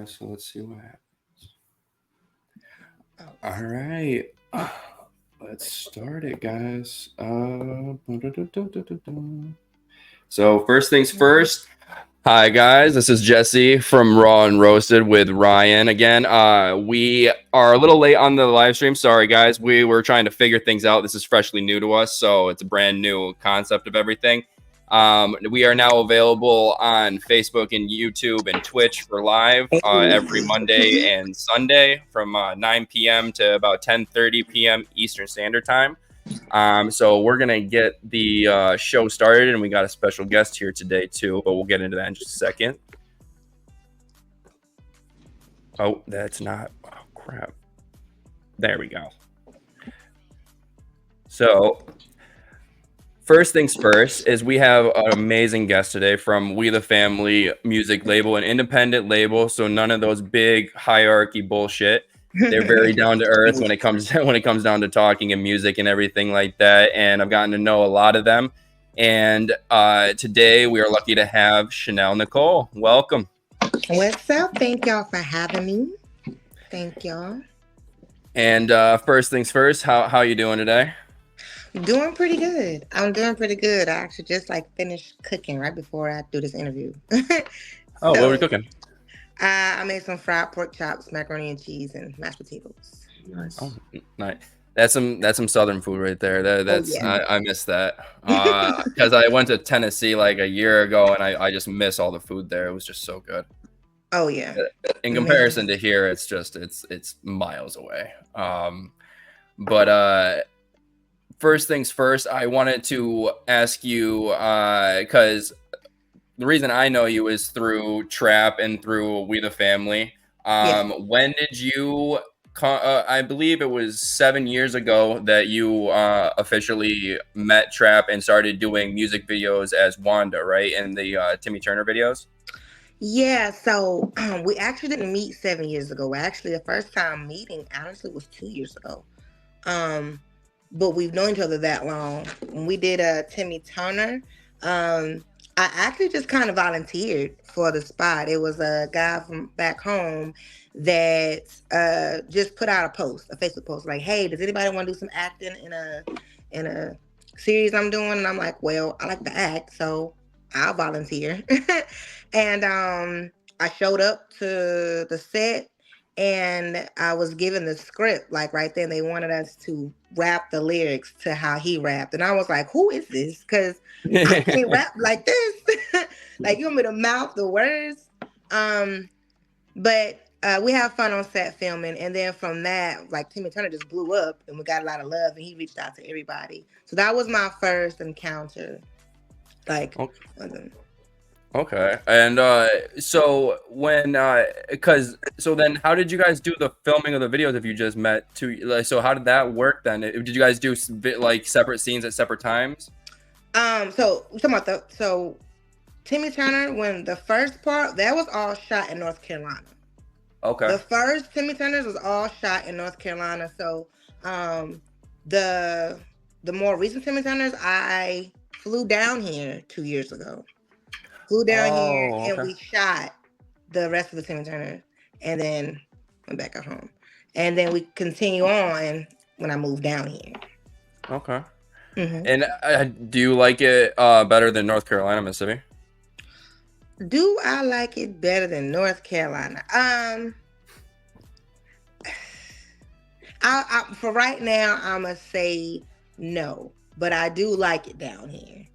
So let's see what happens. All right. Let's start it, guys. So first things first. Hi guys, this is Jesse from Raw and Roasted with Ryan again. We are a little late on the live stream. Sorry guys, we were trying to figure things out. This is freshly new to us, so it's a brand new concept of everything. We are now available on Facebook and YouTube and Twitch for live every Monday and Sunday from 9 p.m. to about 10:30 p.m. Eastern Standard Time. So we're going to get the show started, and we got a special guest here today too, but we'll get into that in just a second. Oh, that's not, oh crap. There we go. So first things first is we have an amazing guest today from We the Family music label, an independent label. So none of those big hierarchy bullshit. They're very down to earth when it comes down to talking and music and everything like that. And I've gotten to know a lot of them. And today we are lucky to have Shanell Nicole. Welcome. What's up? Thank y'all for having me. Thank y'all. And first things first, how you doing today? Doing pretty good. I'm doing pretty good. I actually just finished cooking right before I do this interview. What were you cooking? I made some fried pork chops, macaroni and cheese, and mashed potatoes. Nice. Oh, nice. That's some Southern food right there. That's yeah. I miss that because I went to Tennessee like a year ago, and I just miss all the food there. It was just so good. Oh yeah. In comparison to here, it's miles away. But first things first, I wanted to ask you because the reason I know you is through Trap and through We the Family. When did you? I believe it was 7 years ago that you officially met Trap and started doing music videos as Wanda, right? And the Timmy Turner videos. Yeah, so we actually didn't meet 7 years ago. Actually, the first time meeting honestly was 2 years ago. But we've known each other that long. When we did Timmy Turner, I actually just kind of volunteered for the spot. It was a guy from back home that just put out a Facebook post like, "Hey, does anybody want to do some acting in a series I'm doing?" And I'm like, "Well, I like to act, so I'll volunteer." And I showed up to the set. And I was given the script, like right then. They wanted us to rap the lyrics to how he rapped. And I was like, who is this? Because I can't rap like this. Like, you want me to mouth the words? But we have fun on set filming. And then from that, like, Timmy Turner just blew up and we got a lot of love. And he reached out to everybody. So that was my first encounter. Like, Okay. And so when so then how did you guys do the filming of the videos if you just met so how did that work then? Did you guys do like separate scenes at separate times? So we're talking about so Timmy Turner, when the first part, that was all shot in North Carolina. Okay. The first Timmy Turners was all shot in North Carolina. So the more recent Timmy Turners, I flew down here 2 years ago. Flew down here and we shot the rest of the Timmy Turner and then went back at home. And then we continue on when I moved down here. Okay. Mm-hmm. And do you like it better than North Carolina, Mississippi? Do I like it better than North Carolina? For right now, I'm going to say no. But I do like it down here.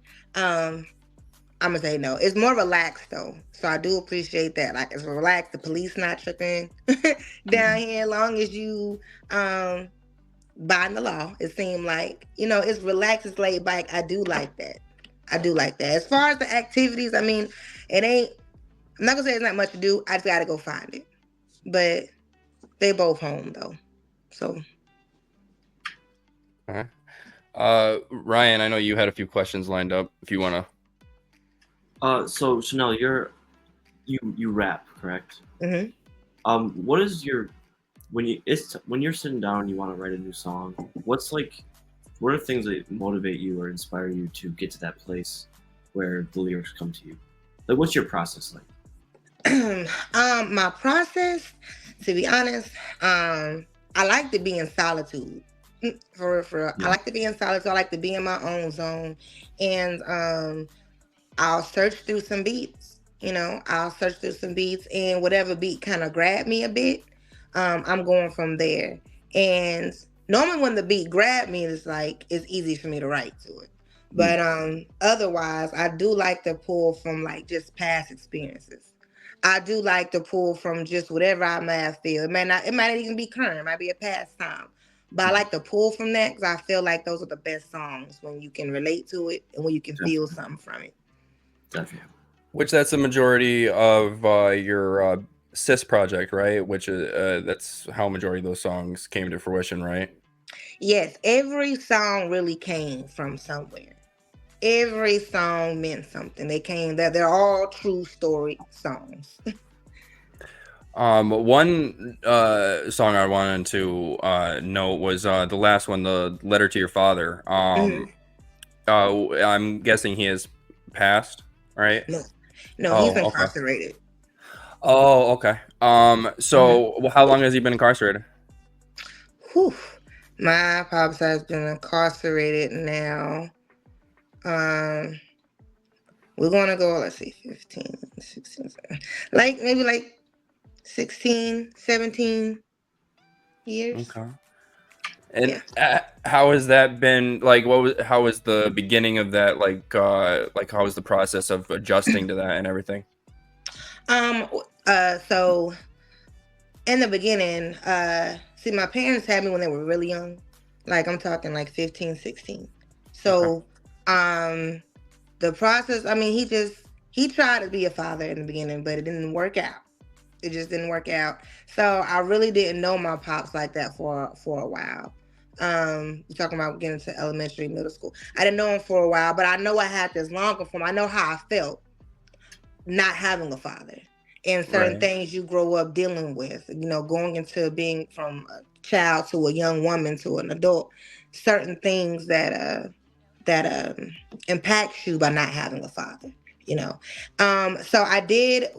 I'm going to say no. It's more relaxed, though. So I do appreciate that. Like, it's relaxed. The police not tripping down here. As long as you buying the law, it seemed like. You know, it's relaxed. It's laid back. I do like that. As far as the activities, I mean, it ain't... I'm not going to say there's not much to do. I just got to go find it. But they both home, though. So... Okay. Ryan, I know you had a few questions lined up. If you want to... So Shanell, you rap, correct? Mm-hmm. What is your when you're sitting down and you want to write a new song? What are things that motivate you or inspire you to get to that place where the lyrics come to you? Like, what's your process like? My process, to be honest, I like to be in solitude. For real. I Yeah. like to be in solitude. I like to be in my own zone, and I'll search through some beats. I'll search through some beats, and whatever beat kind of grab me a bit, I'm going from there. And normally, when the beat grab me, it's easy for me to write to it. But otherwise, I do like to pull from like just past experiences. I do like to pull from just whatever I may have feel. It might not even be current. It might be a past time. But I like to pull from that because I feel like those are the best songs when you can relate to it and when you can feel Definitely. something from it. Definitely. Which that's the majority of your Sis project, right? Which that's how a majority of those songs came to fruition, right? Yes, every song really came from somewhere. Every song meant something. They're all true story songs. One song I wanted to note was the last one, the Letter to Your Father. Mhm. I'm guessing he has passed, right? No, no, he's Oh, okay. incarcerated. Oh, okay. Mhm. So how long has he been incarcerated? Whew. My pops has been incarcerated now. Um, we're gonna go, let's see, 15, 16, 17, maybe 16, 17 years. Okay. And Yeah. how has that been? Like, how was the beginning of that? Like how was the process of adjusting to that and everything? Um, so in the beginning, see, my parents had me when they were really young. Like, I'm talking like 15, 16. Okay. So, um, the process, I mean, he tried to be a father in the beginning, but it didn't work out. It just didn't work out. So I really didn't know my pops like that for a while. You're talking about getting to elementary, middle school. I didn't know him for a while, but I know I had this longing for him. I know how I felt not having a father and certain Right. things you grow up dealing with, going into being from a child to a young woman to an adult, certain things that impacts you by not having a father, you know. So I did,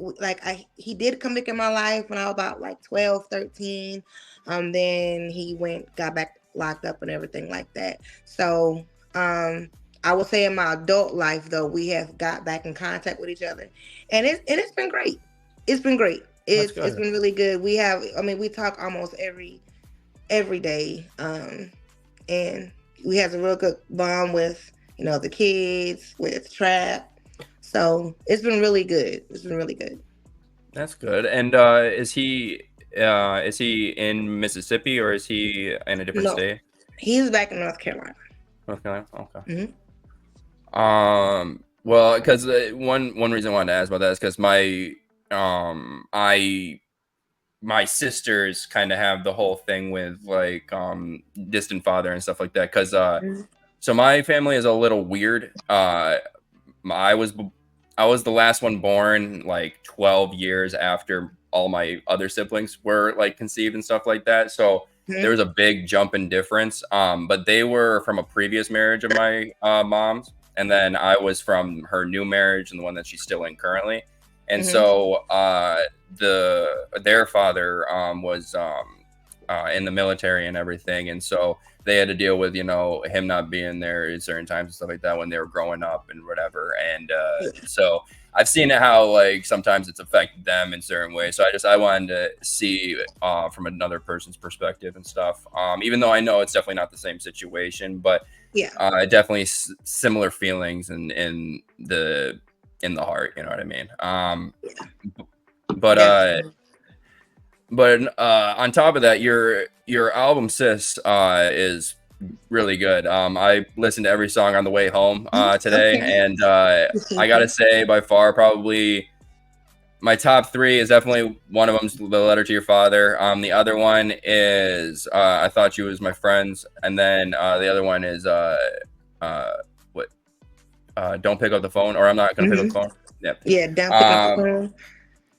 he did come back in my life when I was about like 12, 13. Then he got back locked up and everything like that. So I would say in my adult life though, we have got back in contact with each other, and it's been great. It's been great. That's It's good. been really good. We talk almost every day. And we have a real good bond with the kids, with Trap. So it's been really good. It's been really good. That's good. And is he in Mississippi or is he in a different No, state? he's back in North Carolina. North Carolina. Okay. Hmm. Well, because one reason I wanted to ask about that is because I my sisters kind of have the whole thing with like distant father and stuff like that. Because so my family is a little weird. I was I was the last one born like 12 years after all my other siblings were like conceived and stuff like that. So there Hmm. was a big jump in difference. But they were from a previous marriage of my mom's, and then I was from her new marriage and the one that she's still in currently. And Hmm. so their father was in the military and everything, and so they had to deal with him not being there at certain times and stuff like that when they were growing up and whatever. And so I've seen it how like sometimes it's affected them in certain ways. So I wanted to see from another person's perspective and stuff. Even though I know it's definitely not the same situation, but Yeah, definitely similar feelings in the heart. You know what I mean? But definitely. on top of that, your album Sis is really good. I listened to every song on the way home today, Okay. and I gotta say, by far, probably my top three is definitely one of them's The Letter to Your Father. The other one is I Thought You Was My Friends, and then the other one is uh, what Don't Pick Up the Phone, or I'm Not Gonna Pick Up Hmm. the Phone. Yep. Yeah, don't pick up the Um, phone.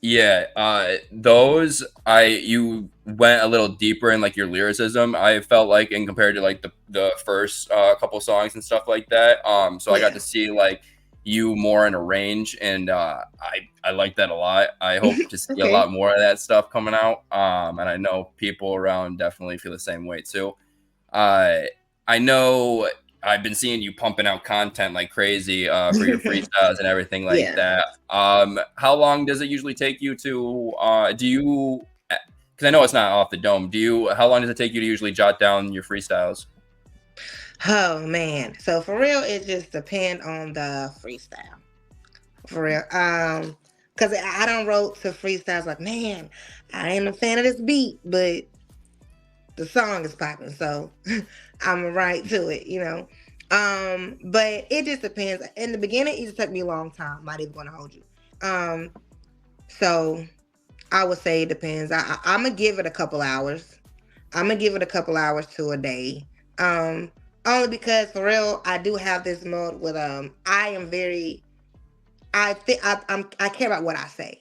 yeah, those you went a little deeper in like your lyricism. I felt like in compared to like the first couple songs and stuff like that. So I got Yeah. to see like you more in a range, and I like that a lot. I hope to see a Okay. lot more of that stuff coming out. And I know people around definitely feel the same way too. I know I've been seeing you pumping out content like crazy for your freestyles and everything like Yeah. that. How long does it usually take you to do you? Because I know it's not off the dome. How long does it take you to usually jot down your freestyles? Oh man. So for real, it just depends on the freestyle. For real. Cause I don't wrote to freestyles like, man, I ain't a fan of this beat, but the song is popping, so I'm right to it, you know. But it just depends. In the beginning, it just took me a long time. I'm not even gonna hold you. So I would say it depends. I'm gonna give it a couple hours. I'm gonna give it a couple hours to a day. Only because for real, I do have this mode with I am very. I think I care about what I say.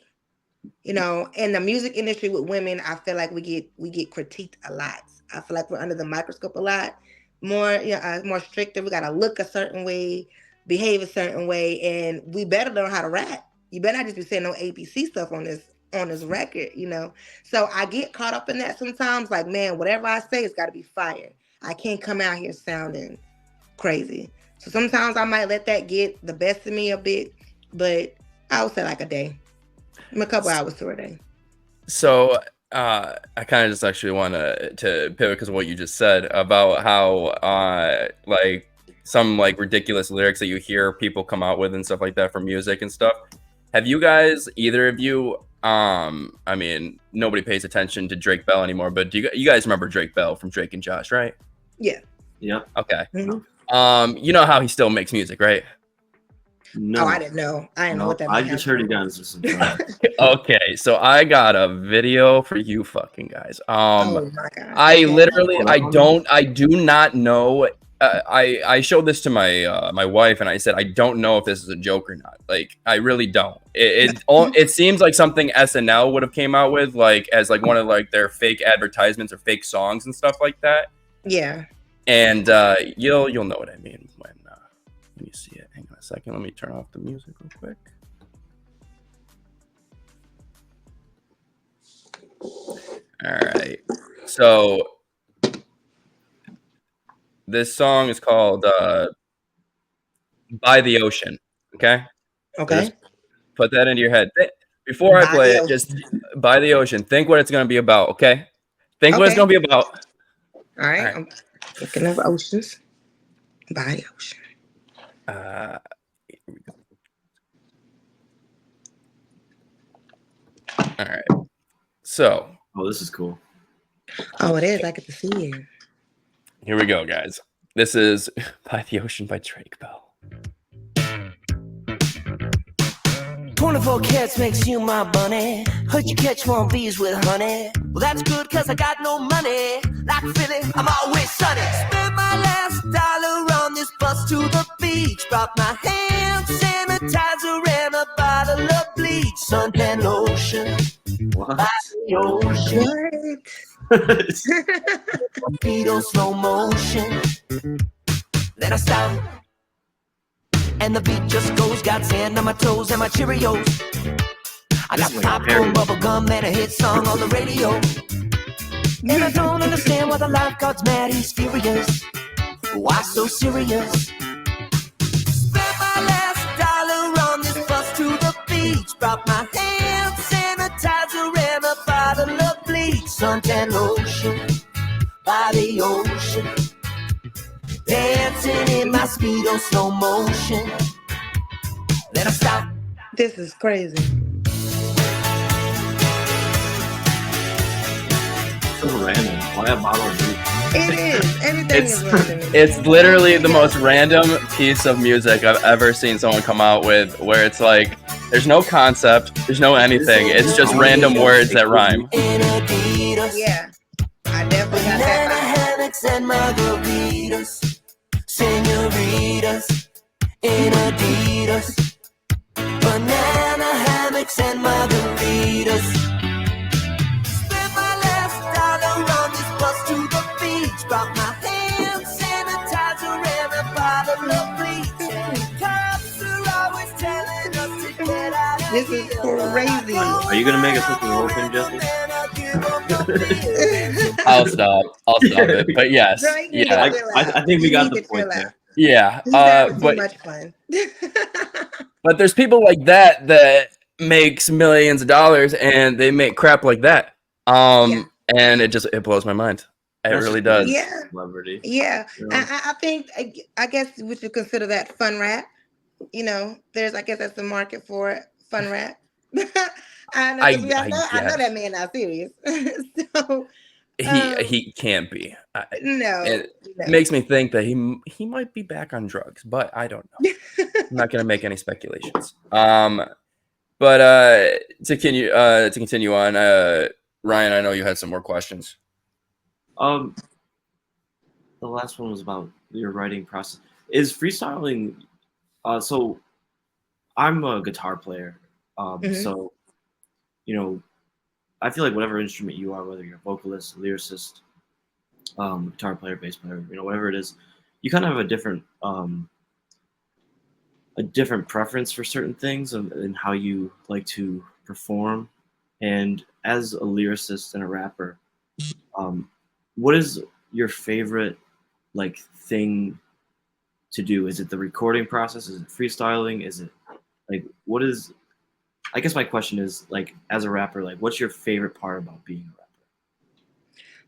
You know, in the music industry with women, I feel like we get critiqued a lot. I feel like we're under the microscope a lot. More, you know, more stricter. We gotta look a certain way, behave a certain way, and we better learn how to rap. You better not just be saying no ABC stuff on this record, you know. So I get caught up in that sometimes. Like, man, whatever I say, it's got to be fire. I can't come out here sounding crazy. So sometimes I might let that get the best of me a bit, but I would say like a day. A couple hours to a day. So I kind of just actually want to pivot because of what you just said about how like some like ridiculous lyrics that you hear people come out with and stuff like that for music and stuff. Have you guys, either of you, I mean, nobody pays attention to Drake Bell anymore, but do you guys remember Drake Bell from Drake and Josh, right? Yeah. Yep. Okay. Mm-hmm. You know how he still makes music, right? No. Oh, I didn't know. I didn't know what that I meant. just heard it guys some time. Okay, so I got a video for you fucking guys. Oh my god. I Okay. literally I do not know. I showed this to my wife and I said I don't know if this is a joke or not. Like I really don't. It seems like something SNL would have came out with like as like one of like their fake advertisements or fake songs and stuff like that. Yeah. And you'll know what I mean when you see it. Hang on a second. Let me turn off the music real quick. All right. So this song is called By the Ocean. Okay? Okay. So just put that into your head. Before I play it, just By the Ocean. Think what it's going to be about, okay? Think what it's going to be about. All right. I'm thinking of oceans. By the ocean. Here we go. All right. So. Oh, this is cool. Oh, it is. I get to see it. Here we go, guys. This is By the Ocean by Drake Bell. 24 carats makes you my bunny. Heard you catch one of these with honey. Well, that's good cause I got no money. Like Philly, I'm always sunny. Spent my last dollar on this bus to the beach. Brought my hand sanitizer and a bottle of bleach. Suntan lotion. What? By the ocean. Speed on slow motion. Then I stop. And the beat just goes, got sand on my toes and my Cheerios. I got popcorn, bubble gum, and a hit song on the radio. And I don't understand why the lifeguard's mad, he's furious. Why so serious? Spent my last dollar on this bus to the beach. Brought my hand sanitizer and a bottle of bleach. Suntan lotion by the ocean. Dancing in my Speedo slow motion. Then I stop. This is crazy. So random. Why a bottle of beer? It is. Everything is random. It's literally the most random piece of music I've ever seen someone come out with, where it's like there's no concept, there's no anything. It's just random words that rhyme. Yeah, I definitely got that. Hammocks and margaritas. Senoritas in Adidas, banana hammocks and margaritas. Spent my last dollar on this bus to the beach. Brought my hand sanitizer and a bottle of bleach. Cops are always This is crazy. Are you gonna make us listen to the whole thing, Jesse? I'll stop it. But yes, Drake need to yeah, chill out. I think we He got need the to point chill there. out. yeah. He's having too But much fun. there's people like that makes millions of dollars and they make crap like that. Yeah. And it blows my mind. It That's really just being a does. Yeah. celebrity. Yeah. You know? I think, I guess we should consider that fun rap. You know, I guess that's the market for it, fun rap. I know, because I I know that guess man not serious. So, he can't be. no, It makes me think that he might be back on drugs, but I don't know. I'm not gonna make any speculations. But to continue on, Ryan, I know you had some more questions. The last one was about your writing process. Is freestyling? So I'm a guitar player. So you know, I feel like whatever instrument you are, whether you're a vocalist, a lyricist, guitar player, bass player, whatever it is, you kind of have a different preference for certain things and how you like to perform. And as a lyricist and a rapper, what is your favorite like thing to do? Is it the recording process? Is it freestyling? Is it like what is? I guess my question is like, as a rapper, like, what's your favorite part about being a rapper?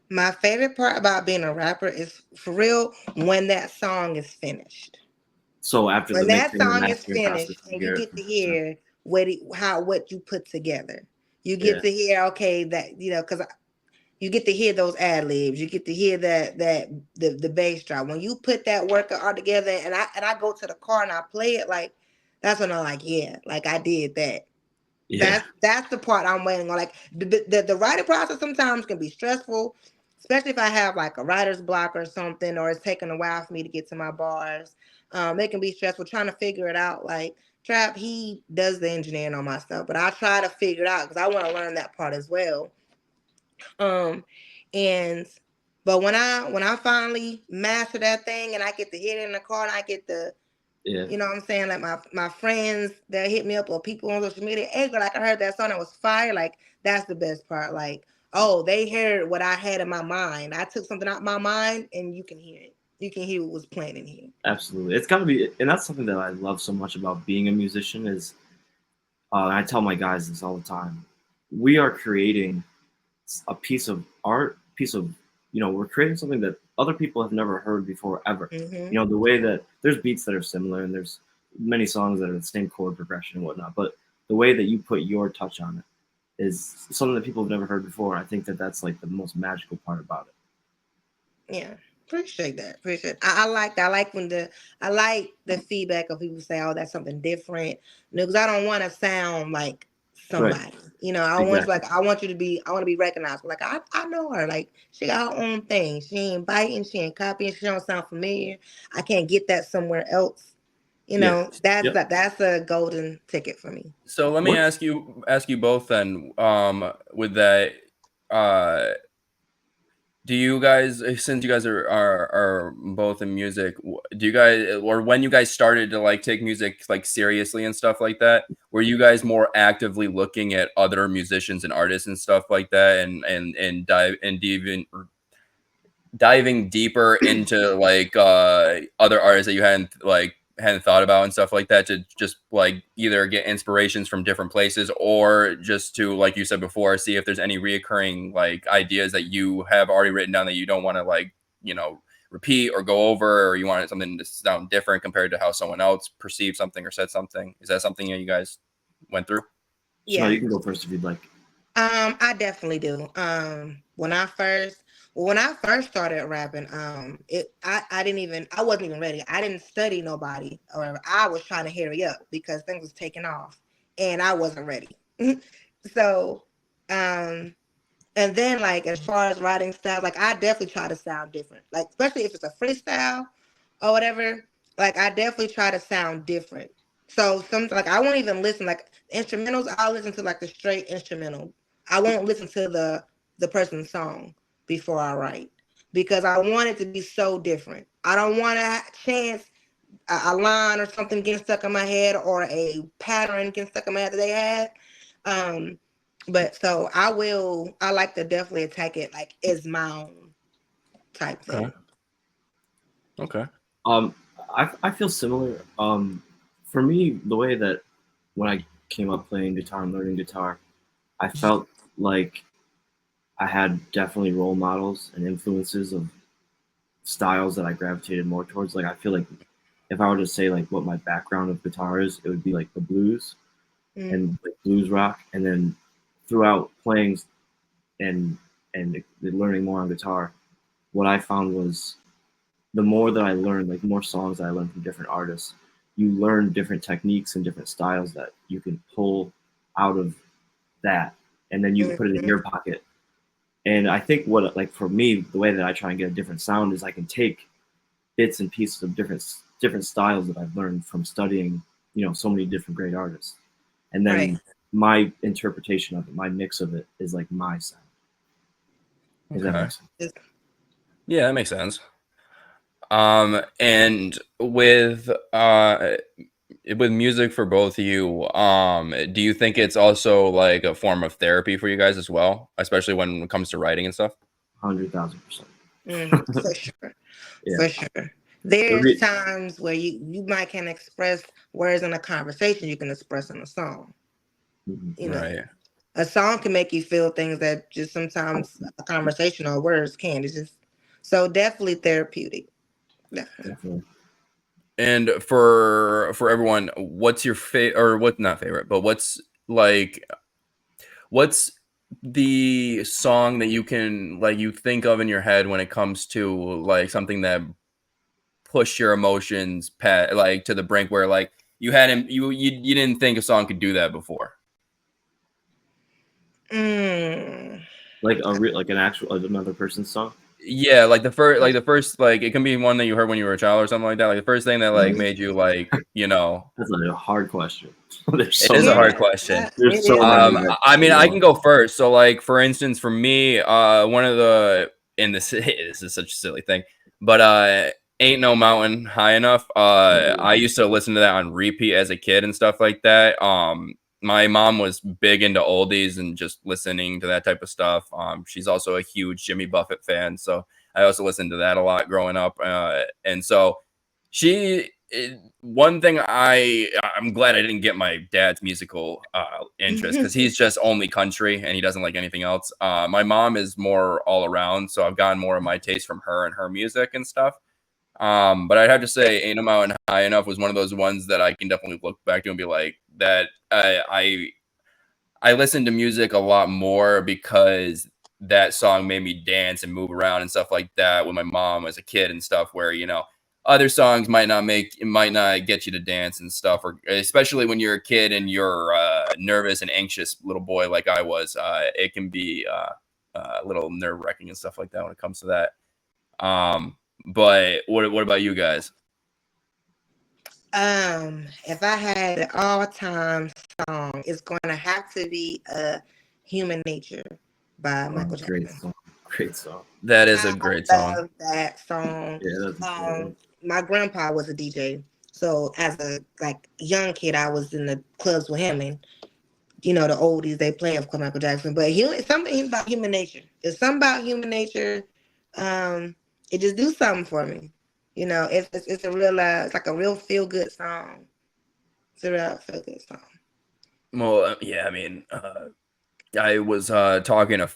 my favorite part about being a rapper is for real when that song is finished. So after the When that mixing and song is mastering process, finished and you get to hear what you put together. You Yeah. get to hear, okay, that because you get to hear those ad libs. You get to hear the bass drop. When you put that work all together, and I go to the car and I play it, like that's when I'm like, yeah, like I did that. Yeah, That's the part I'm waiting on. Like the writing process sometimes can be stressful, especially if I have like a writer's block or something, or it's taking a while for me to get to my bars. It can be stressful trying to figure it out. Like Trap, he does the engineering on my stuff, but I try to figure it out because I want to learn that part as well. Um, and but when I finally master that thing and I get to hit it in the car and I get the yeah, you know what I'm saying? Like my friends that hit me up or people on social media, hey girl, like I heard that song that was fire. Like that's the best part. Like, oh, they heard what I had in my mind. I took something out my mind and you can hear it. You can hear what was playing in here. absolutely. It's got to be, and that's something that I love so much about being a musician is, I tell my guys this all the time. We are creating a piece of art, we're creating something that other people have never heard before ever. Mm-hmm. The way that there's beats that are similar and there's many songs that are the same chord progression and whatnot, but the way that you put your touch on it is something that people have never heard before. I think that that's like the most magical part about it. Yeah. Appreciate that. Appreciate it. I like that. I like the feedback of people say, oh, that's something different. Because I don't want to sound like Right. somebody. I Exactly. want you to be I want to be recognized. Like I know her. Like she got her own thing. She ain't biting, she ain't copying, she don't sound familiar. I can't get that somewhere else. Yeah. That's a golden ticket for me. So let me ask you both then. With that, do you guys, since you guys are both in music, do you guys, or when you guys started to like take music like seriously and stuff like that, were you guys more actively looking at other musicians and artists and stuff like that, and diving deeper into like other artists that you hadn't thought about and stuff like that, to just like either get inspirations from different places or just to, like you said before, see if there's any reoccurring like ideas that you have already written down that you don't want to repeat or go over, or you wanted something to sound different compared to how someone else perceived something or said something? Is that something that you guys went through? Yeah. You can go first if you'd like. I definitely do. When I first started rapping, I wasn't even ready. I didn't study nobody, or I was trying to hurry up because things was taking off, and I wasn't ready. So, and then like as far as writing style, like I definitely try to sound different. Like especially if it's a freestyle or whatever, like I definitely try to sound different. So some like I won't even listen like instrumentals. I'll listen to like the straight instrumental. I won't listen to the person's song before I write because I want it to be so different. I don't want to chance a line or something getting stuck in my head, or a pattern getting stuck in my head that they had. But so I like to definitely attack it like as my own type thing. Okay. I feel similar. For me, the way that when I came up playing guitar and learning guitar, I felt like I had definitely role models and influences of styles that I gravitated more towards. Like I feel like if I were to say like what my background of guitar is, it would be like the blues and like blues rock, and then throughout playing and learning more on guitar, what I found was the more that I learned, like more songs that I learned from different artists, you learn different techniques and different styles that you can pull out of that, and then you can put it in your pocket. And I think what, like for me, the way that I try and get a different sound is I can take bits and pieces of different styles that I've learned from studying, so many different great artists, and then my interpretation of it, my mix of it, is like my sound. Does that make sense? Yeah, that makes sense. And with music for both of you, do you think it's also like a form of therapy for you guys as well, especially when it comes to writing and stuff? 100,000%. For sure. Yeah. For sure. There's times where you might can't express words in a conversation you can express in a song. Right. A song can make you feel things that just sometimes a conversation or words can't. It's just so definitely therapeutic. Definitely. And for everyone, what's your favorite, or what, not favorite, but what's the song that you can like you think of in your head when it comes to like something that push your emotions like to the brink where like you didn't think a song could do that before? Like an actual another person's song? Yeah, like the first like it can be one that you heard when you were a child or something like that. Like the first thing that like made you like, That's a hard question. It is a hard question. There's so many. I mean, I can go first. So like for instance, for me, one of the this is such a silly thing, but Ain't No Mountain High Enough. I used to listen to that on repeat as a kid and stuff like that. My mom was big into oldies and just listening to that type of stuff. She's also a huge Jimmy Buffett fan, so I also listened to that a lot growing up. And so one thing I'm glad I didn't get my dad's musical interest, because he's just only country and he doesn't like anything else. My mom is more all around, so I've gotten more of my taste from her and her music and stuff. But I'd have to say Ain't No Mountain High Enough was one of those ones that I can definitely look back to and be like, that I listen to music a lot more because that song made me dance and move around and stuff like that with my mom as a kid and stuff, where other songs might not get you to dance and stuff, or especially when you're a kid and you're nervous and anxious little boy like I was, it can be a little nerve-wracking and stuff like that when it comes to that. But what about you guys? If I had an all-time song, it's going to have to be Human Nature by Michael Jackson. Great song. That is a great song. I love that song. Yeah, my grandpa was a DJ, so as a young kid, I was in the clubs with him, and the oldies they play of Michael Jackson. But something about Human Nature. It's something about Human Nature. It just do something for me. It's a real it's like a real feel good song. It's a real feel good song. Well, yeah, I mean, I was talking to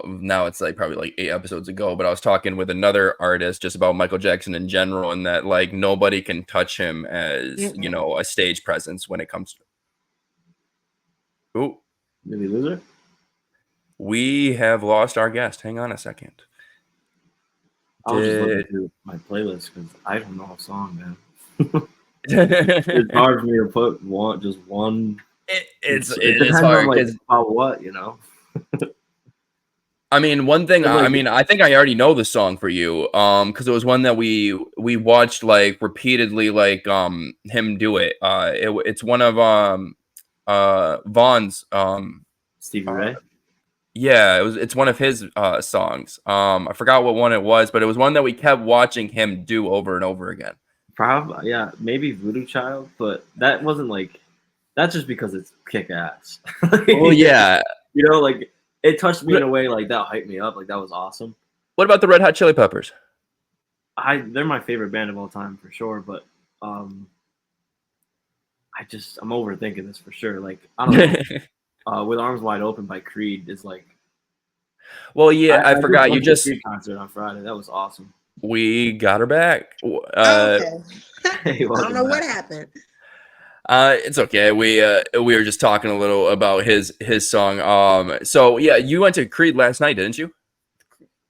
now it's like probably like 8 episodes ago, but I was talking with another artist just about Michael Jackson in general, and that like nobody can touch him as a stage presence when it comes to. Ooh, did we lose her? We have lost our guest. Hang on a second. I was just looking through my playlist because I don't know a song, man. It's hard for me to put one. It depends hard on about what, I mean, one thing. I think I already know the song for you, because it was one that we watched like repeatedly, like him do it. It's one of Vaughn's. Stevie Ray. Yeah, it's one of his songs. I forgot what one it was, but it was one that we kept watching him do over and over again. Probably, yeah, maybe Voodoo Child, but that wasn't like that's just because it's kick ass. Oh yeah. You know, like it touched me in a way like that hyped me up, like that was awesome. What about the Red Hot Chili Peppers? They're my favorite band of all time for sure, but I'm overthinking this for sure. Like I don't know. With Arms Wide Open by Creed is like. Well, yeah, I forgot you went to a just Creed concert on Friday. That was awesome. we got her back. Okay. Hey, I don't know welcome what back. happened. It's okay. We were just talking a little about his song. So yeah, you went to Creed last night, didn't you?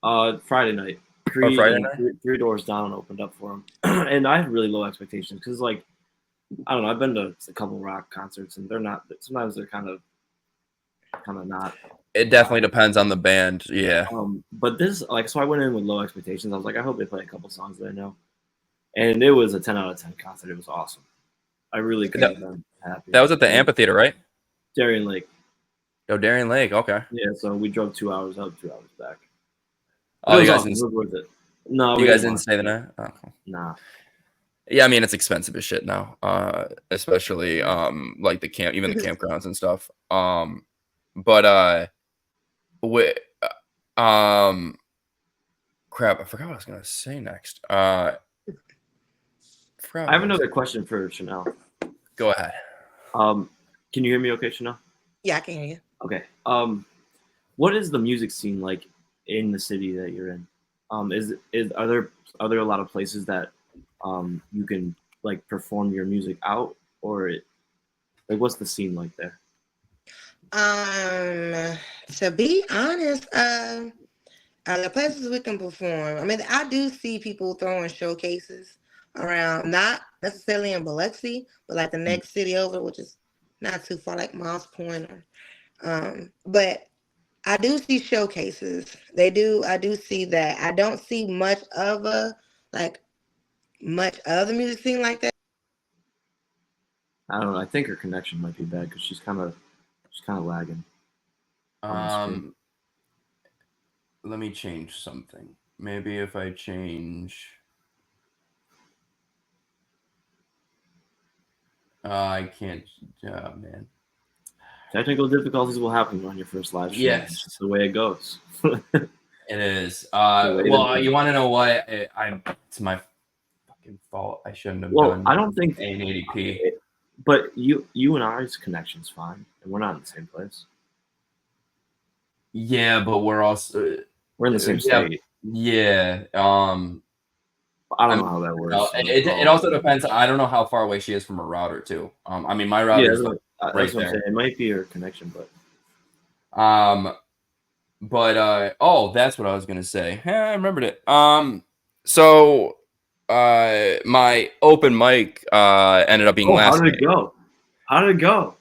Friday night. Or Creed Friday and night? Three Doors Down opened up for him, and I had really low expectations because, like, I don't know. I've been to a couple rock concerts, and they're not. Sometimes they're kind of not. It definitely depends on the band. Yeah. But this, like, so I went in with low expectations. I was like, I hope they play a couple songs that I know, and it was a 10 out of 10 concert. It was awesome. I really could have been happy. That was at the amphitheater, right? Darien Lake. Oh, Darien Lake. Okay. Yeah, so we drove 2 hours up, 2 hours back. Oh, you guys awesome. It was worth it. No, you guys didn't stay the night? Oh, cool. Nah. Yeah, I mean it's expensive as shit now. Especially like the campgrounds and stuff. But crap, I forgot what I was gonna say next. I have another question for Shanell. Go ahead. Can you hear me okay, Shanell? Yeah, I can hear you. Okay. What is the music scene like in the city that you're in? Are there a lot of places that you can like perform your music out, or like what's the scene like there? To be honest, the places we can perform. I mean, I do see people throwing showcases around, not necessarily in Biloxi, but like the next city over, which is not too far, like Moss Point. But I do see showcases. I do see that. I don't see much of the music scene like that. I don't know. I think her connection might be bad because she's kind of lagging. Let me change something. Maybe if I change. I can't. Man. Technical difficulties will happen on your first live stream. Yes, it's just the way it goes. It is. Well, you want to know what? It's my fucking fault. I shouldn't have done. I don't think 1080p. But you and I's connection's fine, and we're not in the same place. Yeah, but we're in the same state. Yeah. I don't know how that works. It also depends. I don't know how far away she is from her router too. I mean, my router is right there. It might be her connection, but. Oh, that's what I was gonna say. I remembered it. So my open mic ended up being last night. How did it go?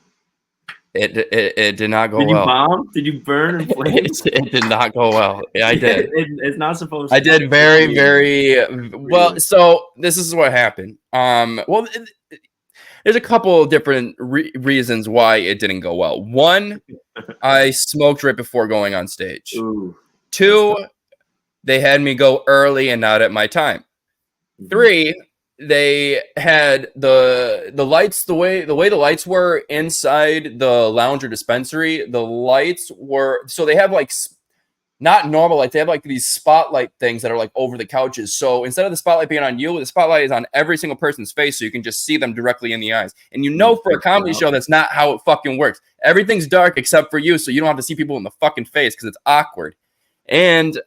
It did not go well. Did you bomb? Did you burn in flames? It did not go well. Yeah, I did. It's not supposed to. I did very, very well. So this is what happened. Well, there's a couple of different reasons why it didn't go well. One, I smoked right before going on stage. Ooh, 2, they had me go early and not at my time. 3, they had the lights the way the lights were inside the lounge or dispensary. The lights were so they have like not normal lights. They have like these spotlight things that are like over the couches. So instead of the spotlight being on you, the spotlight is on every single person's face, so you can just see them directly in the eyes. And you know, for a comedy show, that's not how it fucking works. Everything's dark except for you, so you don't have to see people in the fucking face because it's awkward. And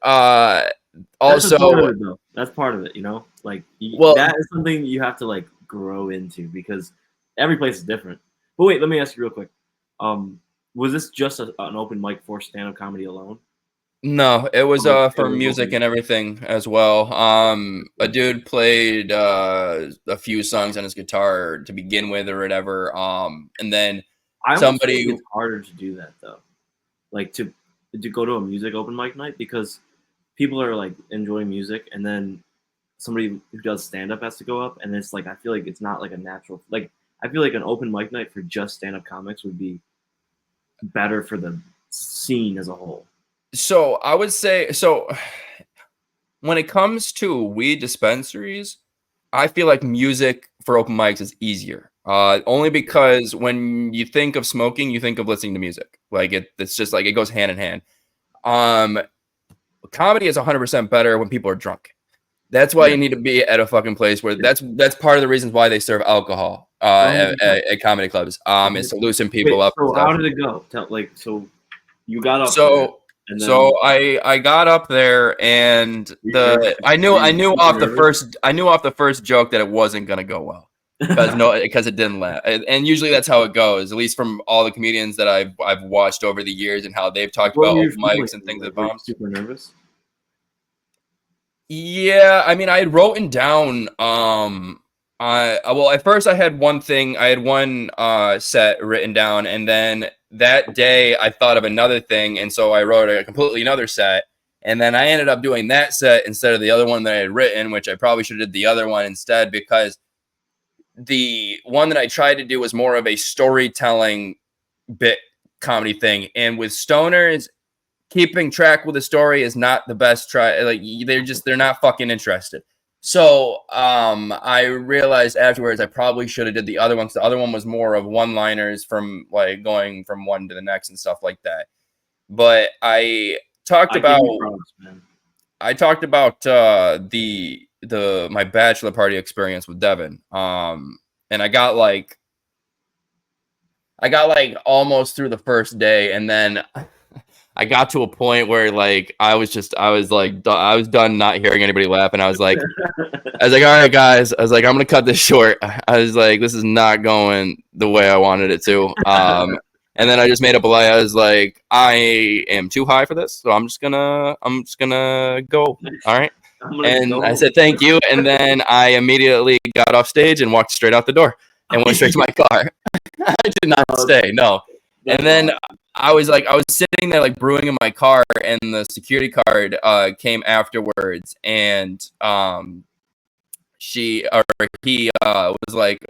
also, that's part of it, you know. Like, that is something you have to like grow into because every place is different. But wait, let me ask you real quick. Was this just an open mic for stand-up comedy alone? No, it was for music and everything as well. A dude played a few songs on his guitar to begin with or whatever. And then somebody. It's harder to do that though, like to go to a music open mic night because people are like enjoying music, and then somebody who does stand up has to go up, and it's like I feel like it's not like a natural. Like I feel like an open mic night for just stand up comics would be better for the scene as a whole. So I would say, when it comes to weed dispensaries, I feel like music for open mics is easier. Only because when you think of smoking, you think of listening to music. Like it's just like it goes hand in hand. Comedy is 100% better when people are drunk. That's why you need to be at a fucking place where that's part of the reasons why they serve alcohol at comedy clubs. Is to loosen people up. So how did it go? So you got up. So and then, so I got up there and I knew off the first joke that it wasn't gonna go well because it didn't laugh. And usually that's how it goes, at least from all the comedians that I've watched over the years and how they've talked about open mics and things that bomb. Super nervous. Yeah, I mean, I had written down. At first I had one set written down, and then that day I thought of another thing, and so I wrote a completely another set, and then I ended up doing that set instead of the other one that I had written, which I probably should have did the other one instead, because the one that I tried to do was more of a storytelling bit comedy thing, and with stoners, keeping track with the story is not the best try. Like they're not fucking interested. So I realized afterwards I probably should have did the other one. The other one was more of one-liners from like going from one to the next and stuff like that. But I talked about my bachelor party experience with Devin. And I got like almost through the first day, and then I got to a point where like I was done not hearing anybody laugh, and I was like, all right, guys. I was like, I'm gonna cut this short. I was like, this is not going the way I wanted it to. And then I just made up a lie. I was like, I am too high for this, so I'm just gonna go. All right. And I said thank you, and then I immediately got off stage and walked straight out the door and went straight to my car. I did not stay. No. And then I was sitting there like brewing in my car, and the security guard came afterwards, and he was like,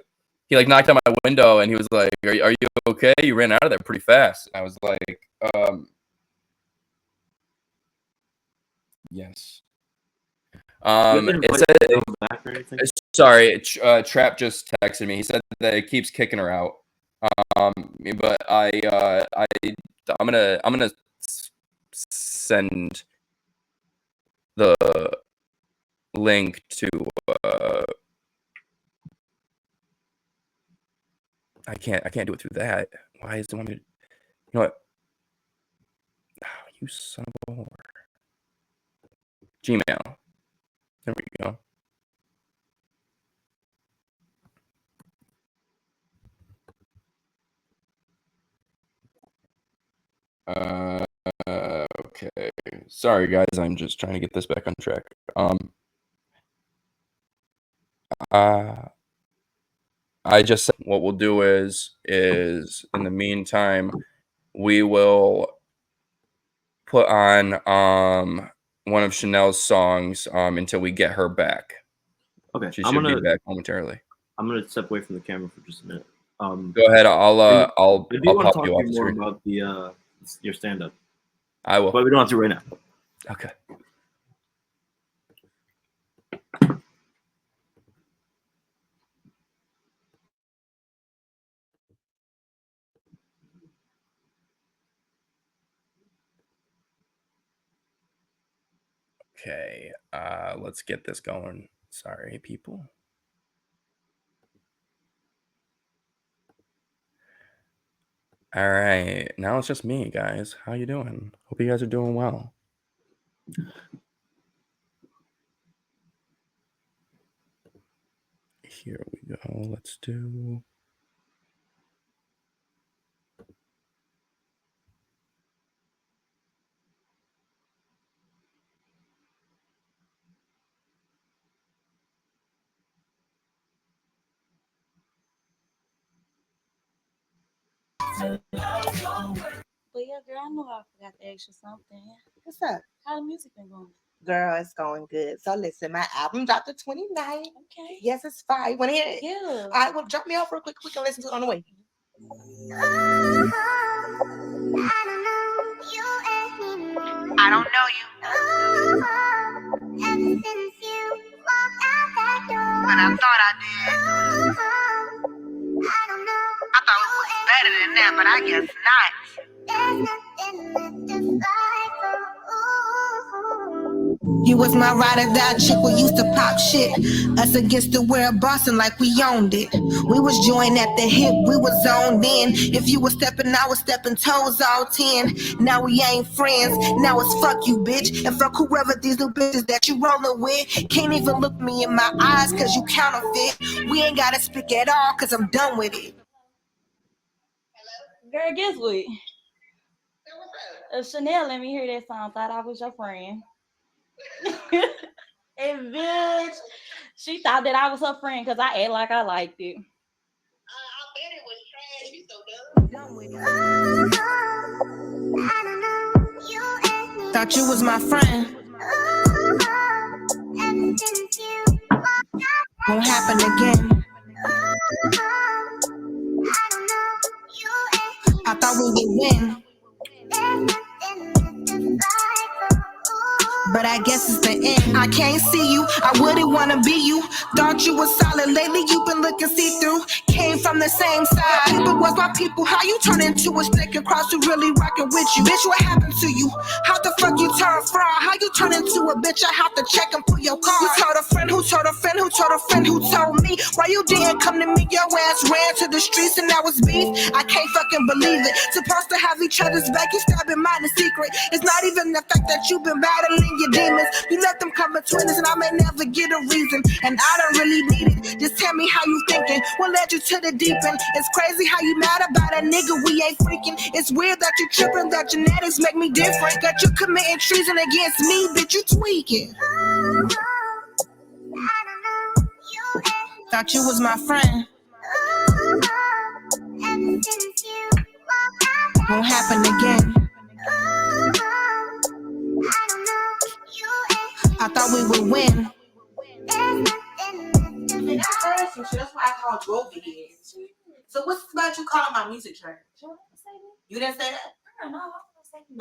he like knocked on my window, and he was like, are you okay? You ran out of there pretty fast. I was like, yes. Sorry, Trap just texted me. He said that it keeps kicking her out. But I'm gonna send the link to I can't do it through that. Why is it want me to, you know what? Oh, you son of a whore. Gmail. There we go. Okay. Sorry, guys. I'm just trying to get this back on track. I just said what we'll do is in the meantime, we will put on one of Shanell's songs until we get her back. Okay. She should be back momentarily. I'm gonna step away from the camera for just a minute. Go ahead. I'll pop you off the screen. About your stand-up. I will. But we don't have to right now. Okay. Okay. Let's get this going. Sorry, people. All right, now it's just me, guys. How you doing? Hope you guys are doing well. Here we go. Let's do. But yeah, girl, I know I forgot to ask you something. What's up? How the music been going? Girl, it's going good. So listen, my album dropped the 29th. Okay. Yes, it's fire. You want to hear it? Yeah. All right, well, drop me off real quick. We can listen to it on the way. I don't know you. Ever since you walked out that door. but I thought I did. I thought it was better than that, but I guess not. You was my ride or die chick, we used to pop shit. Us against the world, bossing like we owned it. We was joined at the hip, we was zoned in. If you was stepping, I was stepping toes all 10. Now we ain't friends, now it's fuck you, bitch. And fuck whoever these new bitches that you rolling with. Can't even look me in my eyes cause you counterfeit. We ain't gotta speak at all cause I'm done with it. Girl, guess what? Shanell let me hear that song. Thought I was your friend. And bitch, she thought that I was her friend because I act like I liked it. I bet it was trash. You so dumb. Thought you was my friend. Won't happen again. I thought we would win. But I guess it's the end. I can't see you, I wouldn't wanna be you. Thought you was solid, lately you been looking see-through. Came from the same side, people was my people. How you turn into a snake and cross who really rockin' with you? Bitch, what happened to you? How the fuck you turn fraud? How you turn into a bitch? I have to check and pull your car. You told a friend who told a friend who told a friend who told me. Why you didn't come to me? Your ass ran to the streets and that was beef. I can't fucking believe it. Supposed to have each other's back, you stabbing mine in secret. It's not even the fact that you've been battling your demons. You let them come between us and I may never get a reason. And I don't really need it. Just tell me how you thinking. What led you to the deep end? It's crazy how you mad about a nigga we ain't freaking. It's weird that you tripping, that genetics make me different. That you committing treason against me, bitch, you tweaking. Thought you was my friend. Won't happen again. I thought we would win. That's why I called Grove again. So what's about you calling my music trash? You didn't say that? No,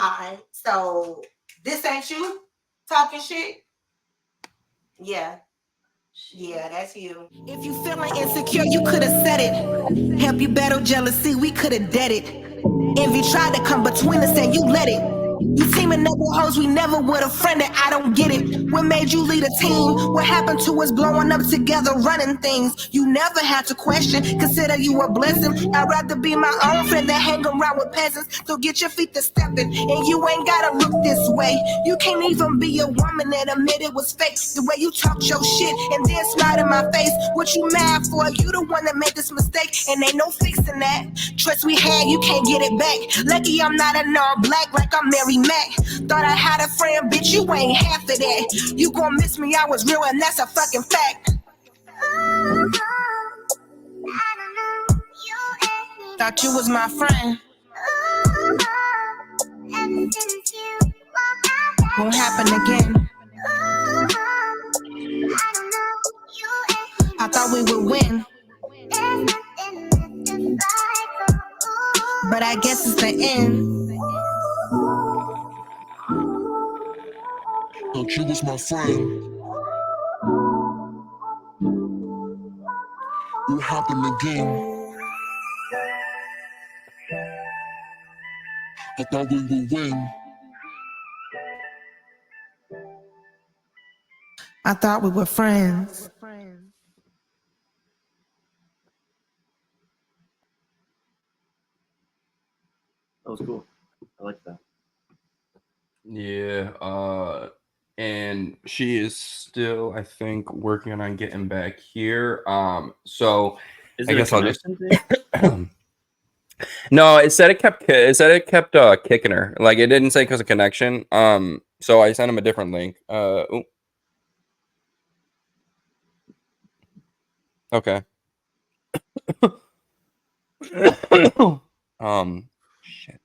Alright, so this ain't you talking shit? Yeah. Yeah, that's you. If you feeling insecure, you could've said it. Help you battle jealousy, we could've dead it. Envy tried to come between us and you let it. You teaming up with hoes we never would've friended, I don't get it. What made you lead a team? What happened to us blowing up together, running things? You never had to question, consider you a blessing. I'd rather be my own friend than hang around with peasants. So get your feet to stepping, and you ain't gotta look this way. You can't even be a woman and admit it was fake. The way you talk your shit and then smile in my face. What you mad for? You the one that made this mistake, and ain't no fixing that. Trust we had, you can't get it back. Lucky I'm not an all black like I'm Mary Mac. Thought I had a friend, bitch, you ain't half of that. You gon' miss me, I was real, and that's a fucking fact. Thought you was my friend. Won't happen again. I thought we would win. But I guess it's the end. Thought you was my friend. What happened again? I thought we would win. I thought we were friends. That was cool. I like that. Yeah, and she is still, I think, working on getting back here. So Is I it guess a I'll just. connection thing? No, it said it kept kicking her. Like it didn't say because of connection. So I sent him a different link. Ooh. Okay. Shit.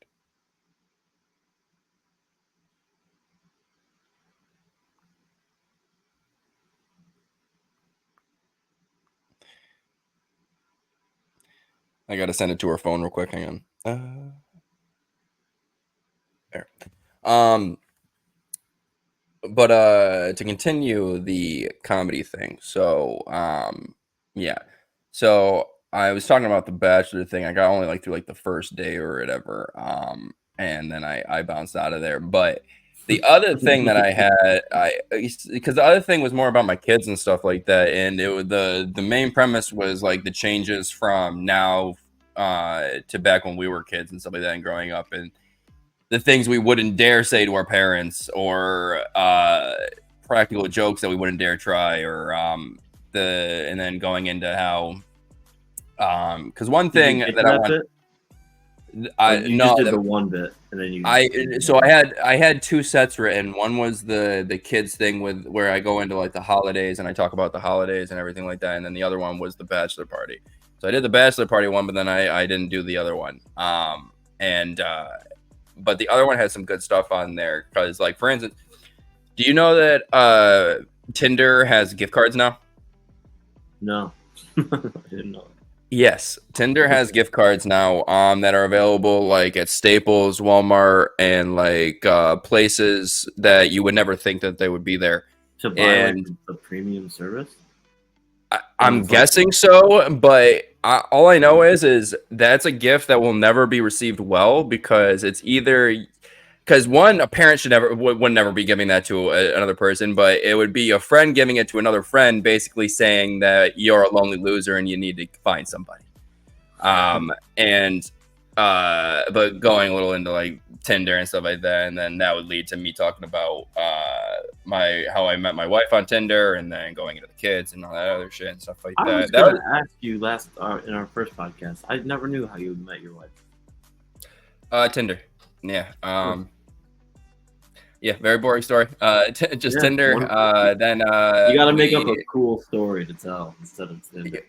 I gotta send it to her phone real quick. Hang on. There. to continue the comedy thing, so yeah, so I was talking about the Bachelor thing. I got only like through like the first day or whatever, and then I bounced out of there. But the other thing that I had, because the other thing was more about my kids and stuff like that, and it was the main premise was like the changes from now to back when we were kids and stuff like that, and growing up, and the things we wouldn't dare say to our parents, or practical jokes that we wouldn't dare try, or and then going into how because one thing that I want, you just did the one bit, and then I had two sets written. One was the kids thing with where I go into like the holidays and I talk about the holidays and everything like that, and then the other one was the bachelor party. So I did the bachelor party one, but then I didn't do the other one. But the other one had some good stuff on there because, like, for instance, do you know that Tinder has gift cards now? No, I didn't know. Yes, Tinder has gift cards now that are available like at Staples, Walmart, and like places that you would never think that they would be there. To buy like a premium service? I'm guessing so, but all I know is that's a gift that will never be received well, because it's either because one, a parent would never be giving that to another person, but it would be a friend giving it to another friend, basically saying that you're a lonely loser and you need to find somebody. But going a little into like Tinder and stuff like that, and then that would lead to me talking about how I met my wife on Tinder, and then going into the kids and all that other shit and stuff like that. I was going to ask you in our first podcast. I never knew how you met your wife. Tinder. Yeah. Yeah, very boring story. Just Tinder. Then you got to make up a cool story to tell instead of Tinder.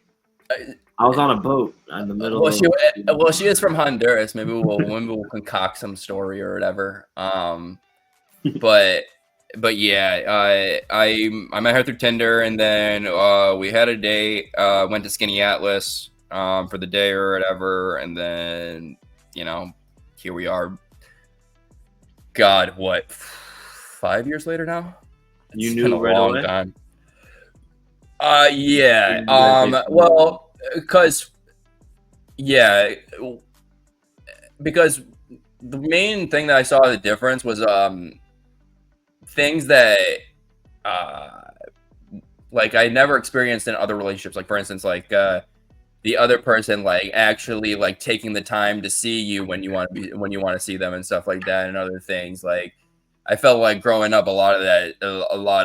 I was on a boat in the middle. Well, she is from Honduras. Maybe we'll concoct some story or whatever. But yeah, I met her through Tinder, and then we had a date. Went to Skinny Atlas for the day or whatever, and then here we are. God, what? 5 years later now? You knew right away? Time. Yeah. Well, because the main thing that I saw the difference was things that like I never experienced in other relationships. Like, for instance, like the other person like actually like taking the time to see you when you want to see them and stuff like that, and other things. Like, I felt like growing up, a lot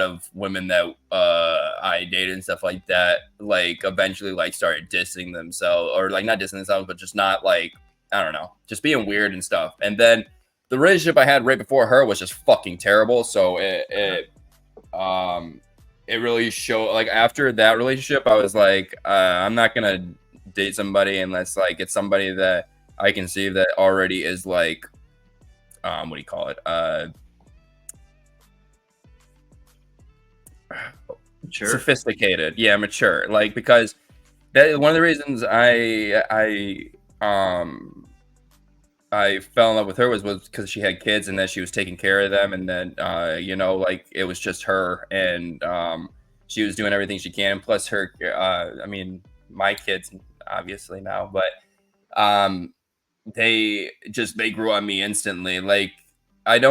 of women that I dated and stuff like that, like eventually like started dissing themselves, or like not dissing themselves, but just not like, I don't know, just being weird and stuff. And then the relationship I had right before her was just fucking terrible. So it really showed. Like, after that relationship, I was like, I'm not gonna date somebody unless like it's somebody that I can see that already is like, what do you call it? Mature? Sophisticated. Yeah, mature. Like, because that one of the reasons I fell in love with her was because she had kids and that she was taking care of them, and then like it was just her, and she was doing everything she can. Plus her, I mean, my kids obviously now, but they grew on me instantly. Like, I've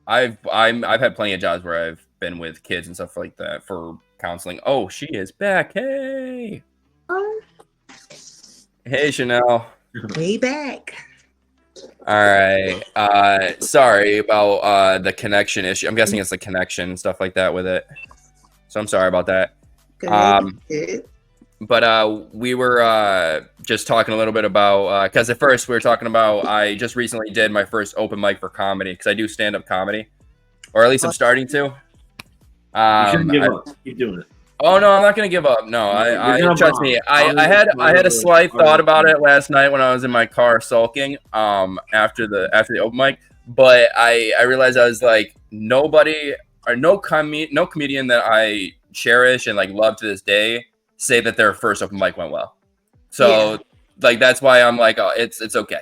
had plenty of jobs where I've been with kids and stuff like that for counseling. Oh, she is back. Hey. Hey, Shanell. Way back. All right. Sorry about the connection issue. I'm guessing it's the connection and stuff like that with it. So I'm sorry about that. Good. But we were just talking a little bit about, because at first we were talking about, I just recently did my first open mic for comedy, because I do stand-up comedy, or at least I'm starting to. You shouldn't give up. Keep doing it. Oh no, I'm not gonna give up. No, I trust me. I had a slight thought about it last night when I was in my car sulking after the open mic, but I realized I was like, nobody or no comedian that I cherish and like love to this day say that their first open mic went well. So like that's why I'm like, oh, it's okay.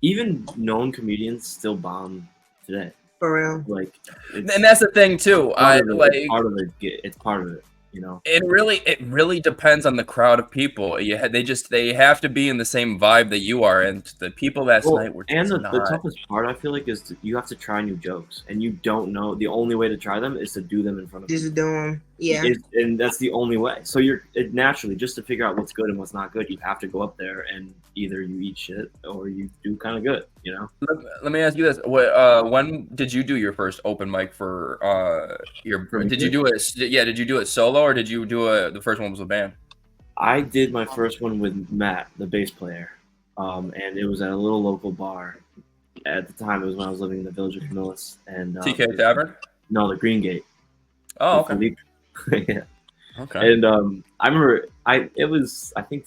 Even known comedians still bomb today. For real. Like, And that's the thing too. it's part of it. It's part of it. You know. It really depends on the crowd of people. They have to be in the same vibe that you are, and the people last night were just and the not. toughest part I feel like is you have to try new jokes, and you don't know the only way to try them is to do them in front of Just people. do them, yeah. And that's the only way. So naturally, just to figure out what's good and what's not good, you have to go up there and either you eat shit or you do kind of good, you know. Let me ask you this: when did you do your first open mic for Did you do it? Yeah, did you do it solo or did you do the first one was a band? I did my first one with Matt, the bass player, and it was at a little local bar. At the time, it was when I was living in the village of Camillus and TK Tavern. No, the Green Gate. Oh, okay. Yeah. Okay. And I remember it was I think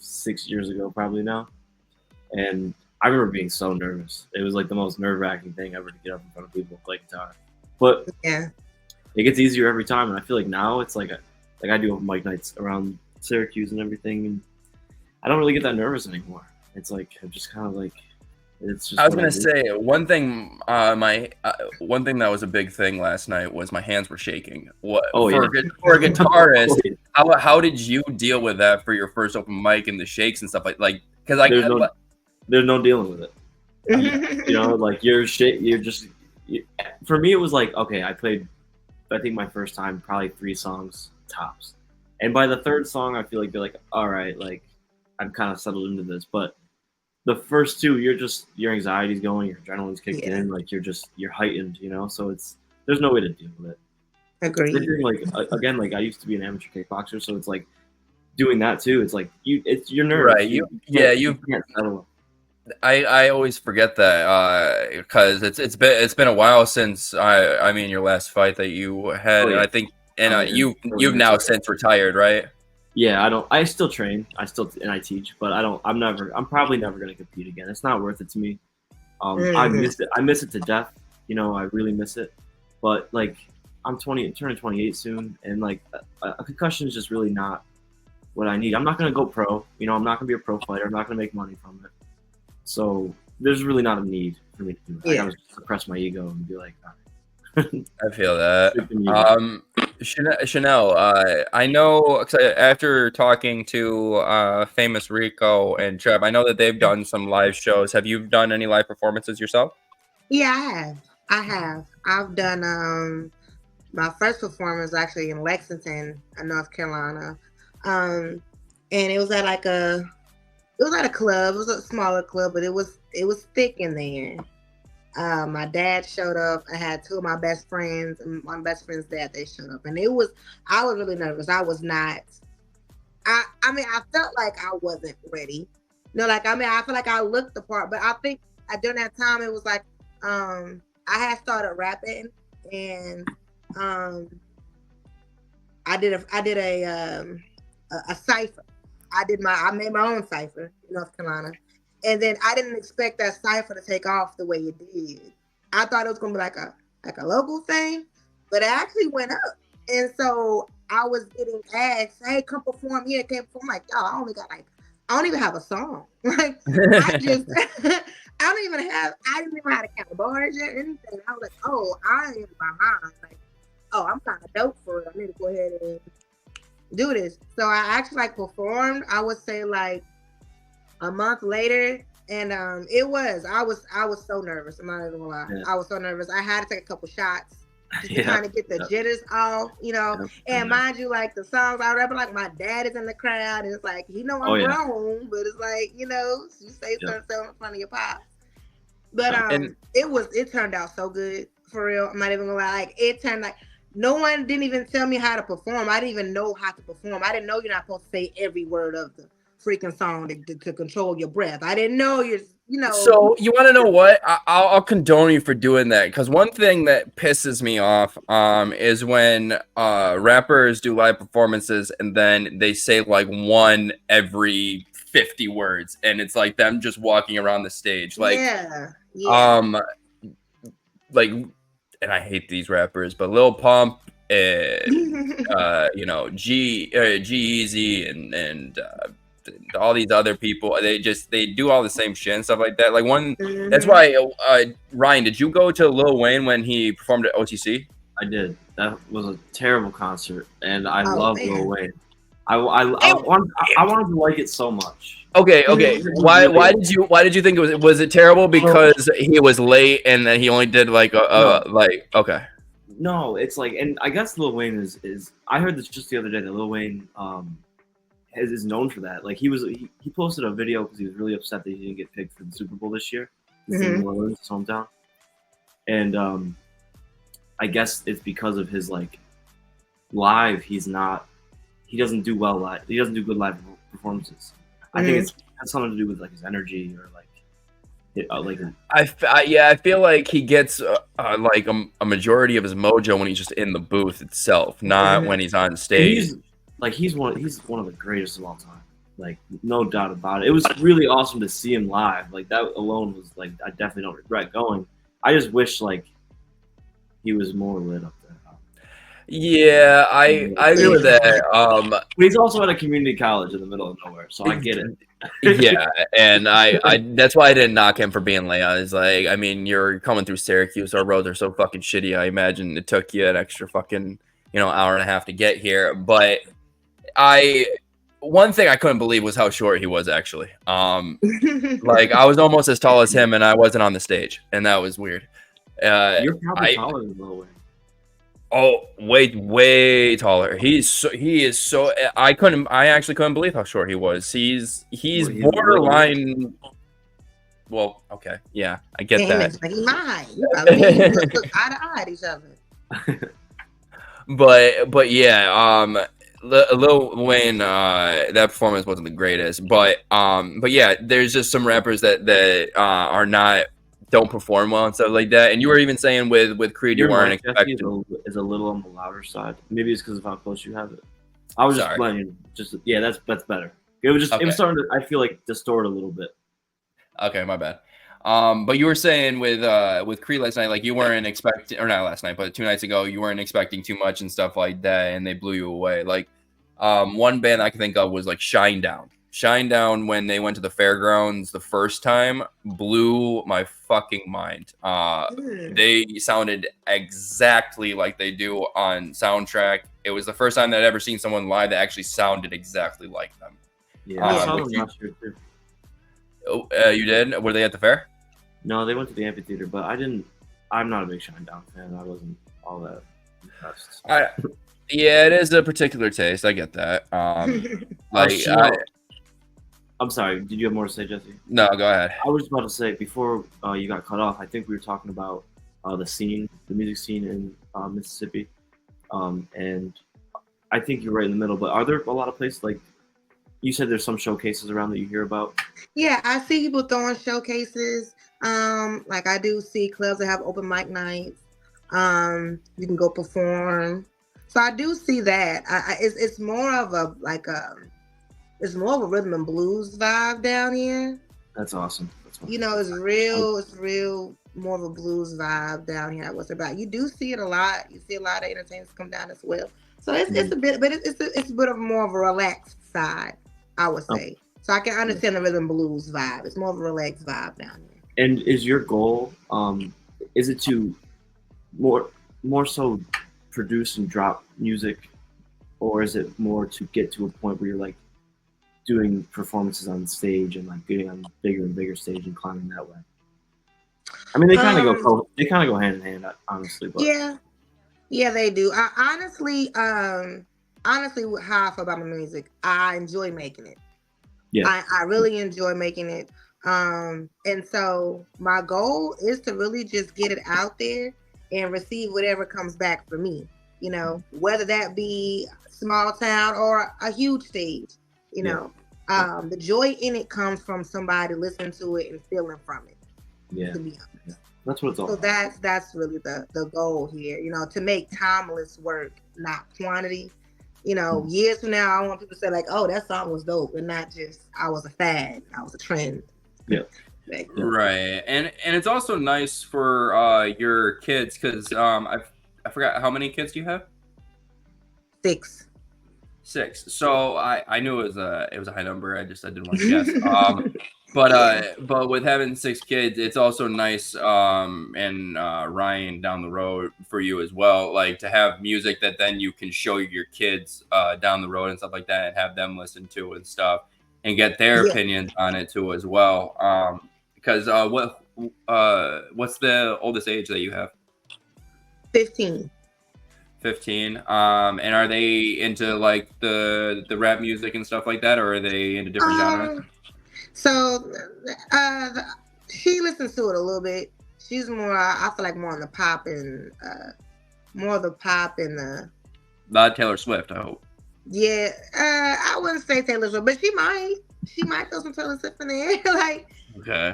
6 years ago probably now, and I remember being so nervous. It was like the most nerve-wracking thing ever to get up in front of people and play guitar. But yeah, it gets easier every time, and I feel like now it's like I do open mic nights around Syracuse and everything, and I don't really get that nervous anymore. It's like I'm just kind of like it's just. I was gonna say one thing. One thing that was a big thing last night was my hands were shaking. For a guitarist, how did you deal with that for your first open mic and the shakes and stuff like? Because there's no dealing with it. You know, like for me, it was like, okay, I played, I think my first time, probably 3 songs tops. And by the third song, I feel like they're like, all right, like I'm kind of settled into this. But the first 2, your anxiety's going, your adrenaline's kicked in, like you're heightened, you know? So there's no way to deal with it. Agreed. Like, again, like I used to be an amateur kickboxer, so it's like doing that too. It's like you're nervous. Right. You can't settle. I always forget that because it's been a while since I mean your last fight that you had, and I think you've now since retired, right? Yeah, I still train, I teach, but I'm probably never gonna compete again. It's not worth it to me. I miss it to death. You know, I really miss it. But like I'm turning 28 soon, and like a concussion is just really not what I need. I'm not gonna go pro. You know, I'm not gonna be a pro fighter. I'm not gonna make money from it. So there's really not a need for me to do it. I gotta suppress my ego and be like, all right. I feel that. Shanell, I know after talking to Famous Rico and Trev, I know that they've done some live shows. Have you done any live performances yourself? Yeah, I have. I've done my first performance actually in Lexington, North Carolina, and it was at a club. It was a smaller club, but it was thick in there. My dad showed up. I had 2 of my best friends, and my best friend's dad, they showed up. And I was really nervous. I was not, I mean, I felt like I wasn't ready. I feel like I looked the part, but I think during that time, it was like, I had started rapping, and I did a cipher. I made my own cipher in North Carolina. And then I didn't expect that cipher to take off the way it did. I thought it was gonna be like a local thing, but it actually went up. And so I was getting asked, "Hey, come perform here." Came perform. I'm like, y'all, I don't even have a song. Like I didn't even have a count of bars or anything. I was like, oh, I am behind. Like, oh, I'm kind of dope for it. I need to go ahead and do this. So I actually performed, I would say a month later, and I was so nervous. I'm not even gonna lie. Yeah. I was so nervous. I had to take a couple shots to kind of get the jitters off, you know. And mind you, like the songs I rap, like my dad is in the crowd, and it's like, I'm grown, but it's like, you know, you say something in front of your pops. But it turned out so good, for real. I'm not even gonna lie. Like it turned no one didn't even tell me how to perform. I didn't even know how to perform. I didn't know you're not supposed to say every word of the freaking song to control your breath. I didn't know So you want to know what? I'll condone you for doing that, because one thing that pisses me off is when rappers do live performances and then they say like one every 50 words, and it's like them just walking around the stage. Like like, and I hate these rappers, but Lil Pump, G-Eazy, and all these other people, they do all the same shit and stuff like that. Like that's Mhm. why. Ryan, did you go to Lil Wayne when he performed at OTC? I did. That was a terrible concert, and I Oh, love man. Lil Wayne. I wanted to like it so much. Okay. Mhm. Why did you think was it terrible because he was late and then he only did like No. okay. No, it's like, and I guess Lil Wayne is. I heard this just the other day that Lil Wayne is known for that. Like he posted a video because he was really upset that he didn't get picked for the Super Bowl this year. It's in New Orleans, his hometown, and I guess it's because of his like live. He doesn't do well live. He doesn't do good live performances. I think it has something to do with like his energy or like I feel like he gets like a majority of his mojo when he's just in the booth itself, not when he's on stage. He's one of the greatest of all time. Like no doubt about it. It was really awesome to see him live. Like that alone was like I definitely don't regret going. I just wish like he was more lit up there. Yeah, I agree with that. But he's also at a community college in the middle of nowhere, so I get it. Yeah, and I that's why I didn't knock him for being late. I was like, I mean, you're coming through Syracuse. Our roads are so fucking shitty. I imagine it took you an extra fucking hour and a half to get here. But one thing I couldn't believe was how short he was actually. Like I was almost as tall as him, and I wasn't on the stage, and that was weird. You're probably taller than Lil Wayne. Oh, way taller. He is so. I actually couldn't believe how short he was. He's borderline. Well, okay, yeah, I get that. Like mine. We look eye to eye at each other. But yeah, Lil Wayne, that performance wasn't the greatest. But yeah, there's just some rappers that are not. Don't perform well and stuff like that. And you were even saying with Creed, you weren't expecting. Is a little on the louder side. Maybe it's because of how close you have it. I was just playing. Yeah, that's better. It was starting to. I feel like distort a little bit. Okay, my bad. But you were saying with Creed last night, like you weren't expecting, or not last night, but 2 nights ago, you weren't expecting too much and stuff like that, and they blew you away. Like one band I can think of was like Shinedown. Shinedown, when they went to the fairgrounds the first time, blew my fucking mind. They sounded exactly like they do on soundtrack. It was the first time that I'd ever seen someone live that actually sounded exactly like them. Yeah, I saw them last year too. Oh, you did? Were they at the fair? No, they went to the amphitheater, but I'm not a big Shinedown fan. I wasn't all that impressed. Yeah, it is a particular taste. I get that. I'm sorry. Did you have more to say, Jesse? No, go ahead. I was about to say before you got cut off. I think we were talking about the music scene in Mississippi, and I think you're right in the middle. But are there a lot of places like you said? There's some showcases around that you hear about. Yeah, I see people throwing showcases. Like I do see clubs that have open mic nights. You can go perform. So I do see that. It's more of a it's more of a rhythm and blues vibe down here. That's awesome. It's real more of a blues vibe down here. What's about? You do see it a lot. You see a lot of entertainers come down as well. So it's a bit, but it's a bit of more of a relaxed side, I would say. So I can understand the rhythm blues vibe. It's more of a relaxed vibe down here. And is your goal? Is it to more so produce and drop music, or is it more to get to a point where you're like doing performances on stage and like getting on bigger and bigger stage and climbing that way? I mean, they kind of go hand in hand, honestly. But yeah, they do. I honestly, how I feel about my music, I enjoy making it. Yeah, I really enjoy making it. And so my goal is to really just get it out there and receive whatever comes back for me. Whether that be small town or a huge stage. The joy in it comes from somebody listening to it and feeling from it. Yeah, to be honest. That's what it's all about. So that's really the goal here. To make timeless work, not quantity. Years from now, I want people to say like, "Oh, that song was dope," and not just I was a fad, I was a trend. Yeah. Right, and it's also nice for your kids because I forgot how many kids do you have? 6. 6. So I knew it was a high number. I didn't want to guess. But with having 6 kids, it's also nice and Ryan down the road for you as well, like to have music that then you can show your kids down the road and stuff like that, and have them listen to and stuff and get their Yeah. opinions on it too as well. Because what's the oldest age that you have? 15. 15. And are they into like the rap music and stuff like that, or are they into different genres? So she listens to it a little bit. She's more, I feel like, more on the pop and Not Taylor Swift, I hope. yeah. I wouldn't say Taylor Swift, but she might throw some Taylor Swift in there. Like, Okay.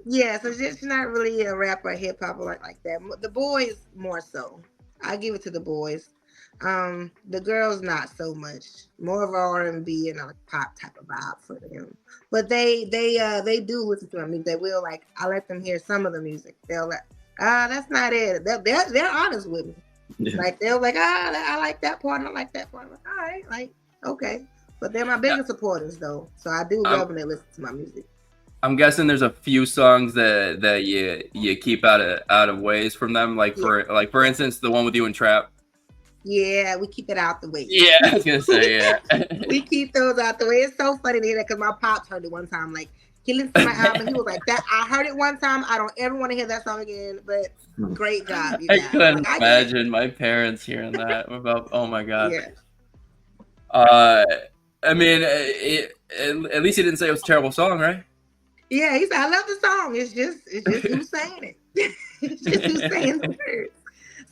yeah. So she's not really a rapper, hip hop like that. The boys more so. I give it to the boys. The girls not so much. More of R&B and a pop type of vibe for them. But they do listen to my music. They will, like, I let them hear some of the music. They'll like, that's not it. They're honest with me. Yeah. Like they'll like, I like that part and I like that part. I'm like, all right, like, okay. But they're my biggest supporters though. So I do love when they listen to my music. I'm guessing there's a few songs that you keep out of ways from them. Like for instance, the one with you and Trap. Yeah, we keep it out the way. Yeah, I was gonna say, yeah. We keep those out the way. It's so funny to hear that because my pops heard it one time. Like, he listened to my album. He was like, "That I heard it one time. I don't ever want to hear that song again." But great job, you I guys. couldn't Like, imagine my parents hearing that about. Oh my god. Yeah. I mean, at least he didn't say it was a terrible song, right? Yeah, he said, "I love the song. It's just who's saying it. It's just who's saying the words."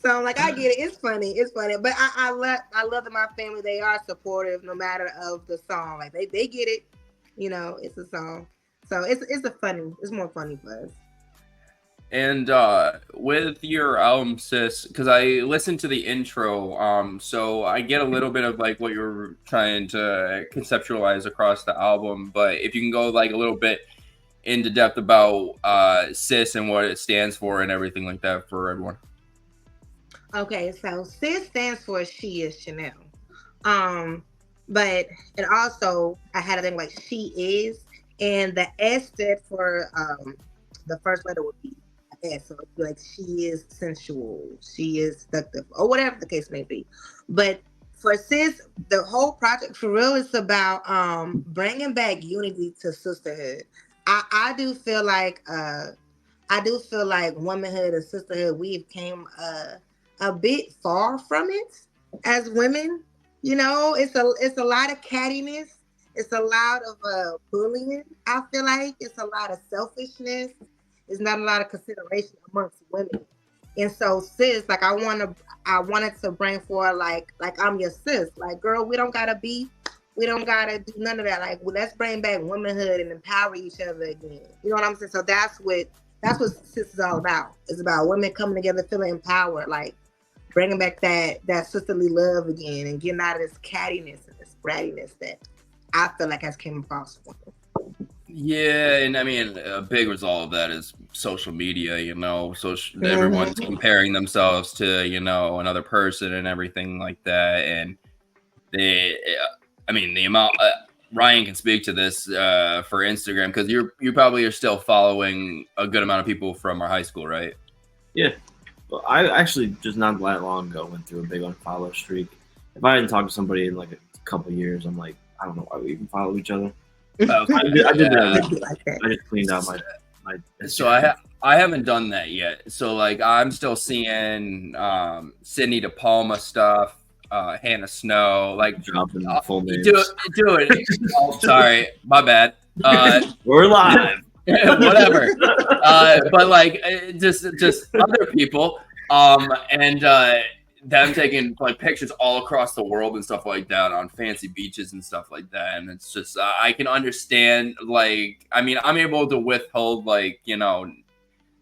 So I'm like, I get it. It's funny. But I love that my family, they are supportive no matter of the song. Like they get it. You know, it's a song. So it's more funny for us. And with your album, Sis, because I listened to the intro, so I get a little bit of like what you're trying to conceptualize across the album. But if you can go like a little bit into depth about Sis and what it stands for and everything like that for everyone. Okay, so SIS stands for She Is Shanell. But and also I had a thing like She Is, and the S stood for the first letter would be S. So it'd be like She Is Sensual, She Is Seductive, or whatever the case may be. But for Sis, the whole project for real is about bringing back unity to sisterhood. I do feel like womanhood and sisterhood, we've came a bit far from it as women. You know, it's a lot of cattiness. It's a lot of bullying. I feel like it's a lot of selfishness. It's not a lot of consideration amongst women. And so, sis, like I wanted to bring forward like I'm your sis. Like, girl, we don't gotta do none of that. Like, well, let's bring back womanhood and empower each other again. You know what I'm saying? So that's what sis is all about. It's about women coming together, feeling empowered, like bringing back that sisterly love again and getting out of this cattiness and this brattiness that I feel like has came across. Yeah, and I mean, a big result of that is social media, you know, everyone's comparing themselves to, you know, another person and everything like that. And the amount, Ryan can speak to this for Instagram, because you probably are still following a good amount of people from our high school, right? Yeah. Well, I actually just not that long ago went through a big unfollow streak. If I hadn't talked to somebody in like a couple of years, I'm like, I don't know why we even follow each other. I did that. I just cleaned out my. So I haven't done that yet. So like I'm still seeing Sydney De Palma stuff, Hannah Snow, like dropping full names. Do it. Oh, sorry, my bad. We're live. Whatever. But like just other people, and them taking like pictures all across the world and stuff like that on fancy beaches and stuff like that. And it's just I can understand, like, I mean, I'm able to withhold, like, you know,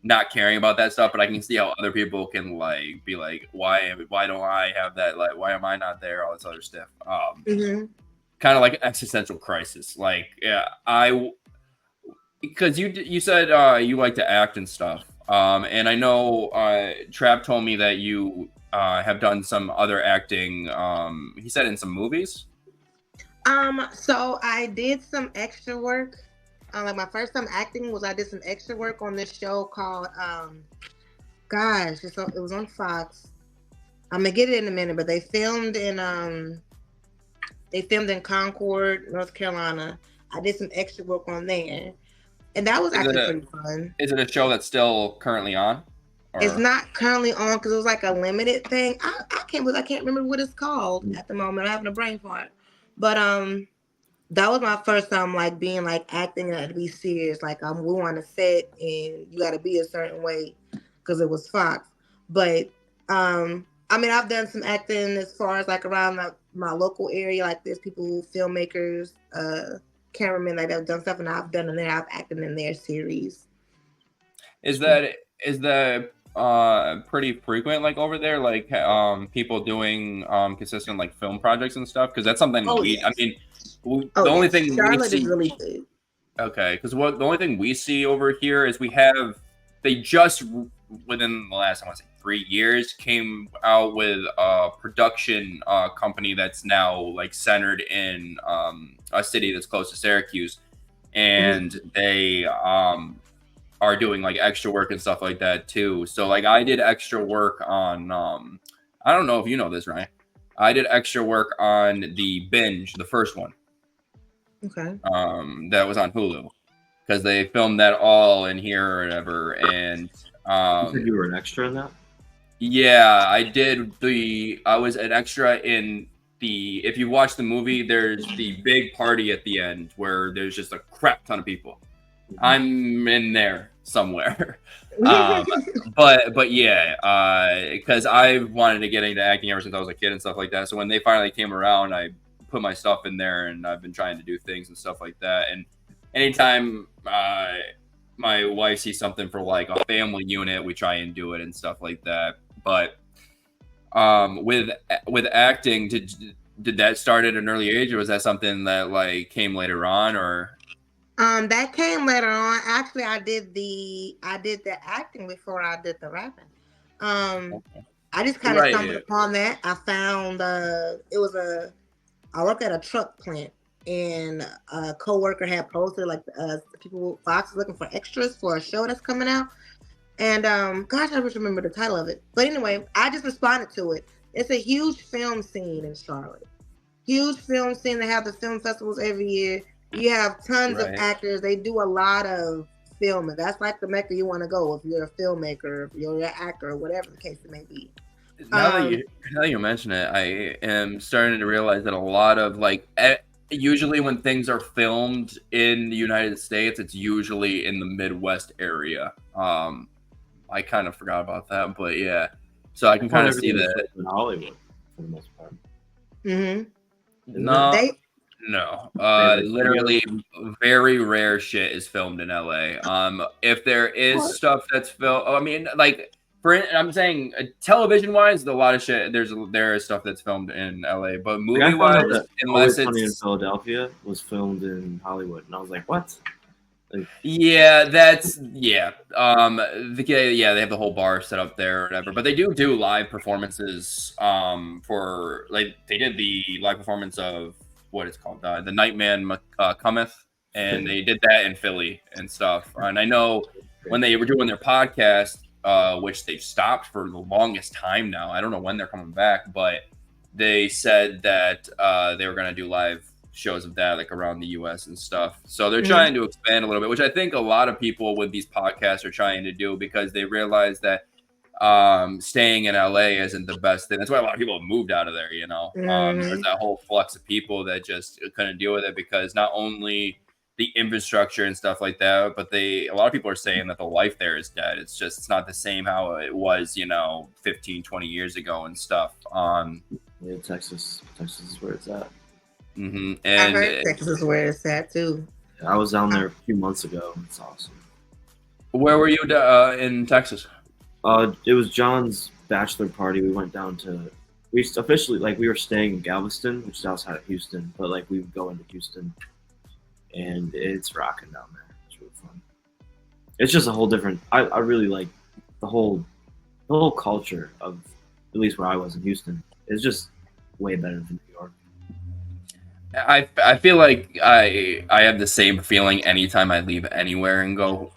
not caring about that stuff, but I can see how other people can like be like, why don't I have that? Like, why am I not there? All this other stuff. Kind of like an existential crisis. Like, yeah, because you said you like to act and stuff. And I know Trapp told me that you have done some other acting. He said in some movies. So I did some extra work. Like my first time acting was I did some extra work on this show called gosh, it was on Fox. I'm gonna get it in a minute, but they filmed in Concord, North Carolina. I did some extra work on there, and that was actually pretty fun. Is it a show that's still currently on? Or? It's not currently on because it was like a limited thing. I can't remember what it's called at the moment. I'm having a brain fart, but that was my first time like being like acting and to be serious. Like we on a set and you got to be a certain way because it was Fox. But I mean, I've done some acting as far as like around my local area. Like there's people, filmmakers, cameramen that have done stuff, and I've done in there. I've acted in their series. Is that pretty frequent like over there? Like people doing consistent like film projects and stuff? Because that's something yes. I mean, the only thing Charlotte is really good. Okay, because the only thing we see over here is they just within the last, I want to say 3 years, came out with a production company that's now like centered in a city that's close to Syracuse, and they are doing like extra work and stuff like that too. So like I did extra work on I don't know if you know this, Ryan. I did extra work on The Binge, the first one. Okay. That was on Hulu because they filmed that all in here or whatever. And you said you were an extra in that? Yeah, I was an extra in if you watch the movie, there's the big party at the end where there's just a crap ton of people. I'm in there somewhere. But yeah, because I wanted to get into acting ever since I was a kid and stuff like that. So when they finally came around, I put my stuff in there, and I've been trying to do things and stuff like that. And anytime my wife sees something for like a family unit, we try and do it and stuff like that. But with acting, did that start at an early age, or was that something that like came later on, or? That came later on. Actually, I did the acting before I did the rapping. I just kind of stumbled upon that. I found I work at a truck plant, and a coworker had posted like people Fox is looking for extras for a show that's coming out. And gosh, I wish I remember the title of it. But anyway, I just responded to it. It's a huge film scene in Charlotte. Huge film scene. They have the film festivals every year. You have tons of actors. They do a lot of filming. That's like the mecca you want to go if you're a filmmaker, if you're an actor, or whatever the case it may be. Now that you mention it, I am starting to realize that a lot of like usually when things are filmed in the United States, it's usually in the Midwest area. I kind of forgot about that, but yeah. So I can kind of see that in Hollywood for the most part. No, literally very rare shit is filmed in LA. If there is stuff that's filmed, I mean, like I'm saying television wise, a lot of shit. There is stuff that's filmed in LA, but movie wise, unless it's in Philadelphia, was filmed in Hollywood, and I was like, what? Yeah, that's yeah. Yeah, they have the whole bar set up there or whatever. But they do live performances. For like they did the live performance of what it's called, the Nightman Cometh, and they did that in Philly and stuff. And I know when they were doing their podcast, which they've stopped for the longest time now. I don't know when they're coming back, but they said that they were going to do live shows of that like around the US and stuff. So they're trying to expand a little bit, which I think a lot of people with these podcasts are trying to do because they realize that staying in LA isn't the best thing. That's why a lot of people have moved out of there, you know. There's that whole flux of people that just couldn't deal with it because not only the infrastructure and stuff like that, but a lot of people are saying that the life there is dead. It's not the same how it was, 15, 20 years ago and stuff. Yeah, Texas is where it's at. And I heard Texas is where it's at too. I was down there a few months ago. It's awesome. Where were you in Texas? It was John's bachelor party. We went down to. We were staying in Galveston, which is outside of Houston, but like we would go into Houston, and it's rocking down there. It's really fun. It's just a whole different. I really like the whole culture of at least where I was in Houston. It's just way better than New York. I feel like I have the same feeling anytime I leave anywhere and go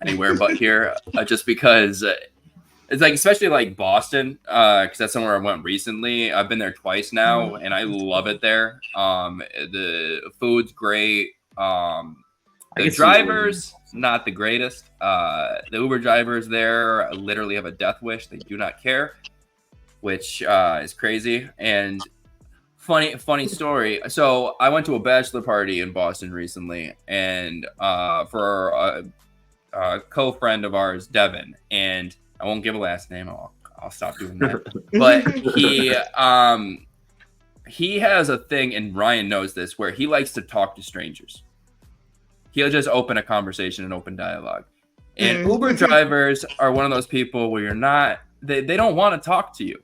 anywhere but here, just because it's like, especially like Boston, because that's somewhere I went recently. I've been there twice now, and I love it there. The food's great. The drivers not the greatest. The Uber drivers there literally have a death wish; they do not care, which is crazy. And funny story. So I went to a bachelor party in Boston recently, and for a co-friend of ours, Devin, and I won't give a last name. I'll stop doing that. But he has a thing, and Ryan knows this, where he likes to talk to strangers. He'll just open a conversation and open dialogue. And Uber drivers are one of those people where you're not, they don't want to talk to you.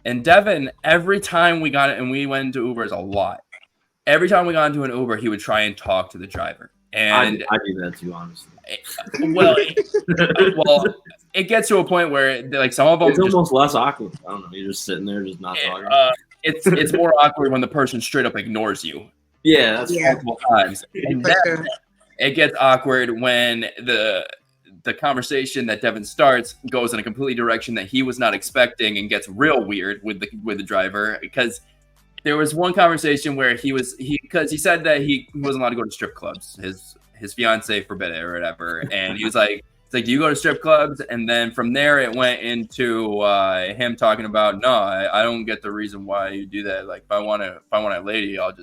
And Devin, every time we got it, and we went into Ubers a lot, every time we got into an Uber, he would try and talk to the driver. And I do that too, honestly. Well, it gets to a point where like some of them it's almost less awkward. I don't know. You're just sitting there, just not talking. It's more awkward when the person straight up ignores you. Yeah, that's multiple times. And then it gets awkward when the conversation that Devin starts goes in a completely direction that he was not expecting and gets real weird with the driver, because there was one conversation where he said that he wasn't allowed to go to strip clubs. His fiance forbid it or whatever, and he was like, "It's like, do you go to strip clubs?" And then from there it went into him talking about, "No, I don't get the reason why you do that. Like, if I want a lady, I'll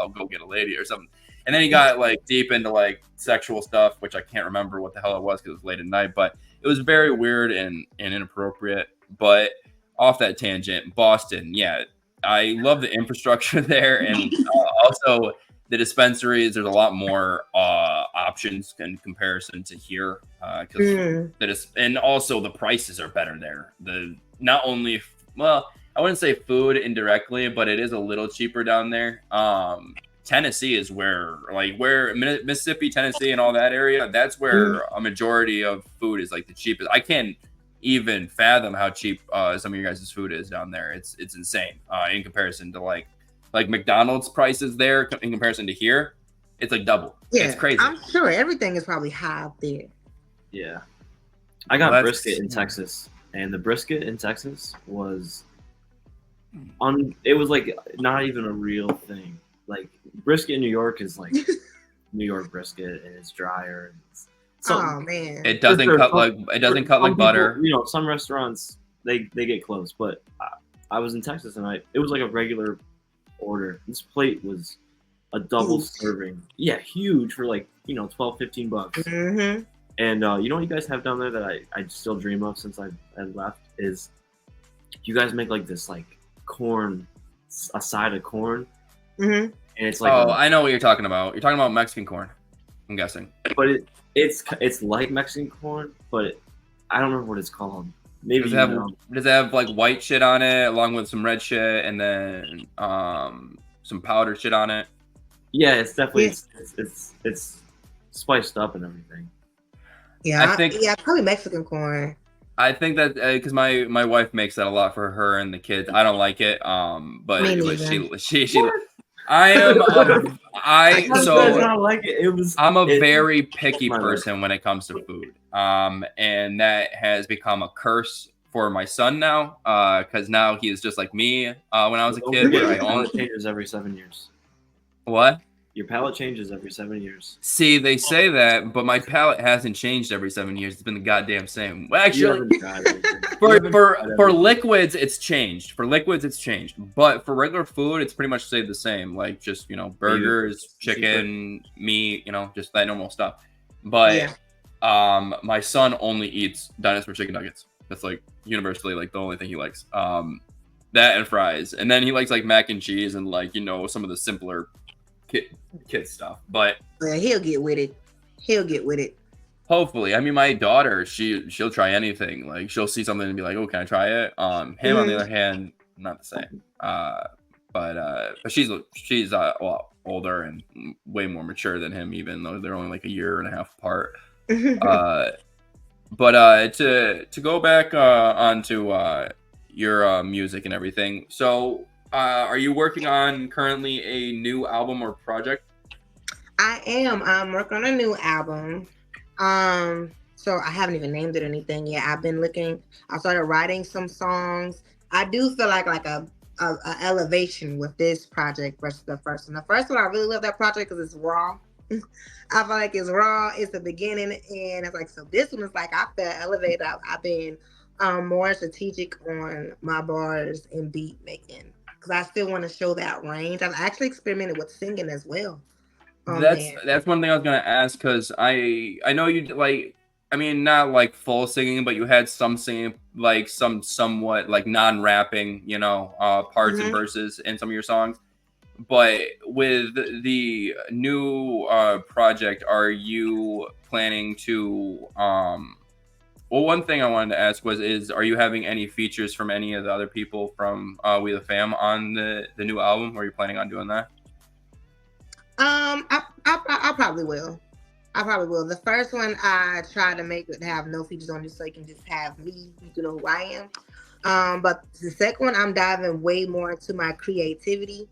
go get a lady or something." And then he got like deep into like sexual stuff, which I can't remember what the hell it was because it was late at night, but it was very weird and inappropriate. But off that tangent, Boston, yeah, I love the infrastructure there, and also the dispensaries. There's a lot more options in comparison to here, and also the prices are better there. Not only, well, I wouldn't say food indirectly, but it is a little cheaper down there. Tennessee is where Mississippi, Tennessee, and all that area, that's where a majority of food is like the cheapest. I can't even fathom how cheap some of your guys' food is down there. It's insane in comparison to like McDonald's prices there in comparison to here. It's like double. Yeah, it's crazy. I'm sure everything is probably high up there. Yeah, I got brisket in Texas, and the brisket in Texas was it was like not even a real thing. Like brisket in New York is like New York brisket, and it's drier. Oh man, it doesn't cut like butter. You know, some restaurants they get close, but I was in Texas and it was like a regular order. This plate was a double serving. Yeah, huge for like, $12, $15. Mm-hmm. And you know what you guys have down there that I still dream of since I left is you guys make like this like corn, a side of corn. Mm-hmm. And it's like, I know what you're talking about. You're talking about Mexican corn, I'm guessing. But it's like Mexican corn, but I don't remember what it's called. Maybe does it have like white shit on it along with some red shit and then some powdered shit on it? Yeah, it's definitely it's spiced up and everything. Yeah, probably Mexican corn. I think that because my wife makes that a lot for her and the kids. I don't like it, but she I'm a very picky person when it comes to food, and that has become a curse for my son now, because now he is just like me when I was a kid. Where I only changes every 7 years. What? Your palate changes every 7 years. See, they say that, but my palate hasn't changed every 7 years. It's been the goddamn same. Well, actually, for liquids, it's changed. For liquids, it's changed. But for regular food, it's pretty much stayed the same. Like just burgers, chicken, meat, just that normal stuff. But my son only eats dinosaur chicken nuggets. That's like universally like the only thing he likes. That and fries, and then he likes like mac and cheese and like some of the simpler kid stuff, but he'll get with it. Hopefully. I mean, my daughter, she'll try anything. Like she'll see something and be like, "Oh, can I try it?" Him on the other hand, not the same. But she's older and way more mature than him, even though they're only like a year and a half apart. But to go back onto your music and everything. So are you working on currently a new album or project? I am. I'm working on a new album. So I haven't even named it or anything yet. I've been looking. I started writing some songs. I do feel like a elevation with this project versus the first one. The first one, I really love that project because it's raw. I feel like it's raw. It's the beginning, and it's like so. This one is like I felt elevated. I've been more strategic on my bars and beat making because I still want to show that range. I've actually experimented with singing as well. That's one thing I was gonna ask because I know you like. I mean, not like full singing, but you had some singing, like some somewhat like non-rapping, parts and verses in some of your songs. But with the new project, are you planning to well, one thing I wanted to ask are you having any features from any of the other people from We the Fam on the new album? Or are you planning on doing that? I probably will. I probably will. The first one I tried to make it have no features on it so you can just have me, you know who I am. But the second one, I'm diving way more into my creativity.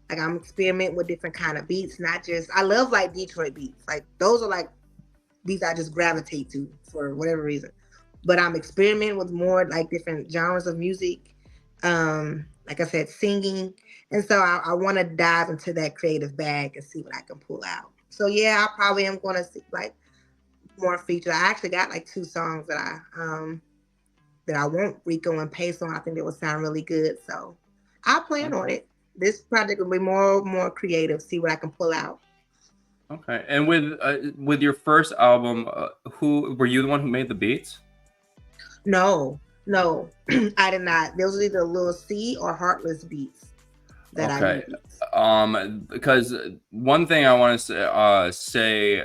Like I'm experimenting with different kind of beats, not just I love like Detroit beats. Like those are like beats I just gravitate to for whatever reason. But I'm experimenting with more like different genres of music. Like I said, singing. And so I want to dive into that creative bag and see what I can pull out. So yeah, I probably am going to see like more features. I actually got like 2 songs that I want Rico and Pace on. I think they will sound really good. So I'll plan on it. This project will be more creative. See what I can pull out. Okay. And with your first album, who were you the one who made the beats? No, I did not. Those were either Lil C or Heartless beats that I used. Because one thing I want to say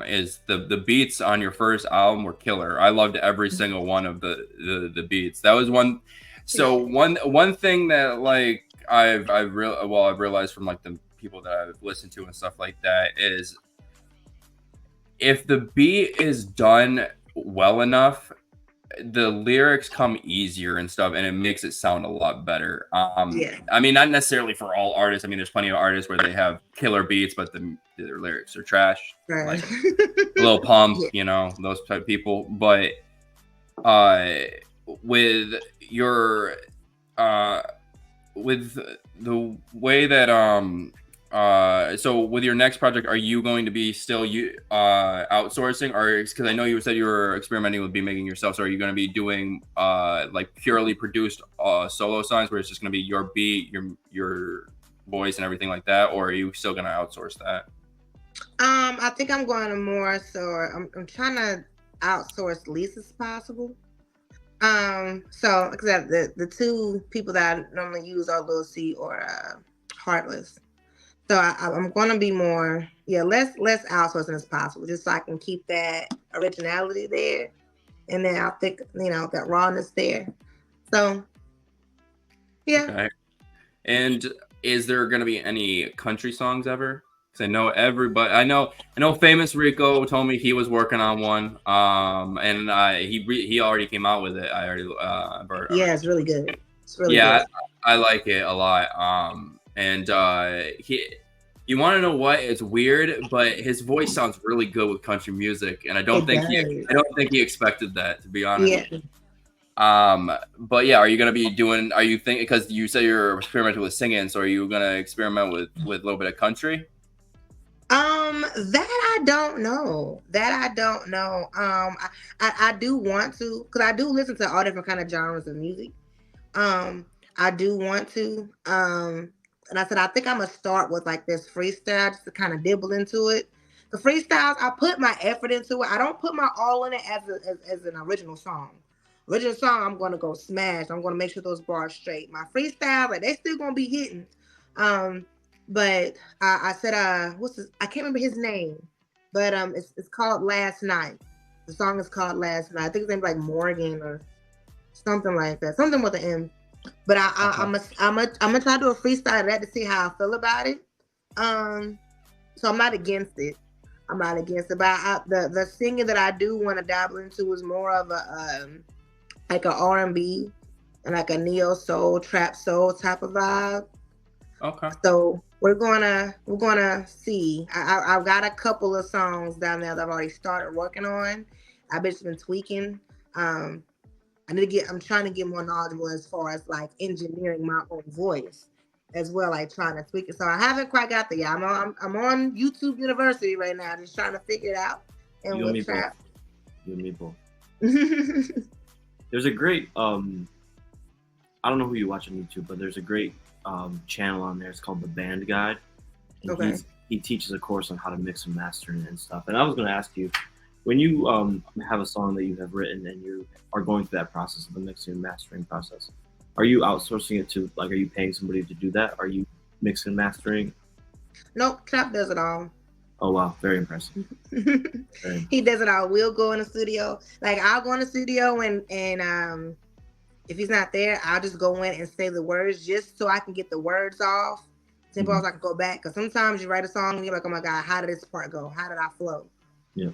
is the beats on your first album were killer. I loved every single one of the beats. That was one. So one thing that like I've realized from like the people that I've listened to and stuff like that is if the beat is done well enough, the lyrics come easier and stuff, and it makes it sound a lot better. I mean, not necessarily for all artists. I mean, there's plenty of artists where they have killer beats, but their lyrics are trash. Right. Like Lil Pump, those type of people. But with your with the way that so with your next project, are you going to be still outsourcing, or because I know you said you were experimenting with beat making yourself, so are you going to be doing like purely produced solo songs where it's just going to be your beat, your voice and everything like that, or are you still going to outsource that? I think I'm going to more so I'm trying to outsource least as possible. So like I said, the 2 people that I normally use are Lil C or Heartless. So I'm going to be more, less outsourcing as possible, just so I can keep that originality there, and then I think that rawness there. So yeah. Okay. And is there going to be any country songs ever? Because I know everybody. I know Famous Rico told me he was working on one. And he already came out with it. I already yeah, it's really good. It's really good. I like it a lot. And you want to know what? It's weird, but his voice sounds really good with country music, and I don't think he expected that, to be honest. Yeah. But yeah, are you gonna be doing? Are you thinking, because you said you're experimenting with singing, so are you gonna experiment with a little bit of country? That I don't know. I do want to, because I do listen to all different kind of genres of music. I do want to. And I said, I think I'm gonna start with like this freestyle just to kind of dibble into it. The freestyles, I put my effort into it. I don't put my all in it as an original song. Original song, I'm gonna go smash. I'm gonna make sure those bars straight. My freestyle, like they still gonna be hitting. But I said, I can't remember his name, but it's called Last Night. The song is called Last Night. I think his name's like Morgan or something like that. Something with an M. But I'm gonna try to do a freestyle of that to see how I feel about it. So I'm not against it. But the singing that I do want to dabble into is more of a like a R&B and like a neo soul, trap soul type of vibe. Okay. So we're gonna see. I've got a couple of songs down there that I've already started working on. I've just been tweaking. Um, I'm trying to get more knowledgeable as far as like engineering my own voice as well, like trying to tweak it. So I haven't quite got there yet. I'm on YouTube University right now, just trying to figure it out. And You and me we'll trap. both. You and me both. There's a great I don't know who you watch on YouTube, but there's a great channel on there. It's called The Band Guide, and Okay. he teaches a course on how to mix and master and stuff. And I was going to ask you, when you have a song that you have written and you are going through that process of the mixing and mastering process, are you outsourcing it to, like, are you paying somebody to do that? Are you mixing and mastering? Nope, Trap does it all. Oh wow, very impressive. He does it all. We'll go in the studio. Like I'll go in the studio and if he's not there, I'll just go in and say the words just so I can get the words off. Simple as I can go back. Because sometimes you write a song and you're like, oh my God, how did this part go? How did I flow? Yeah.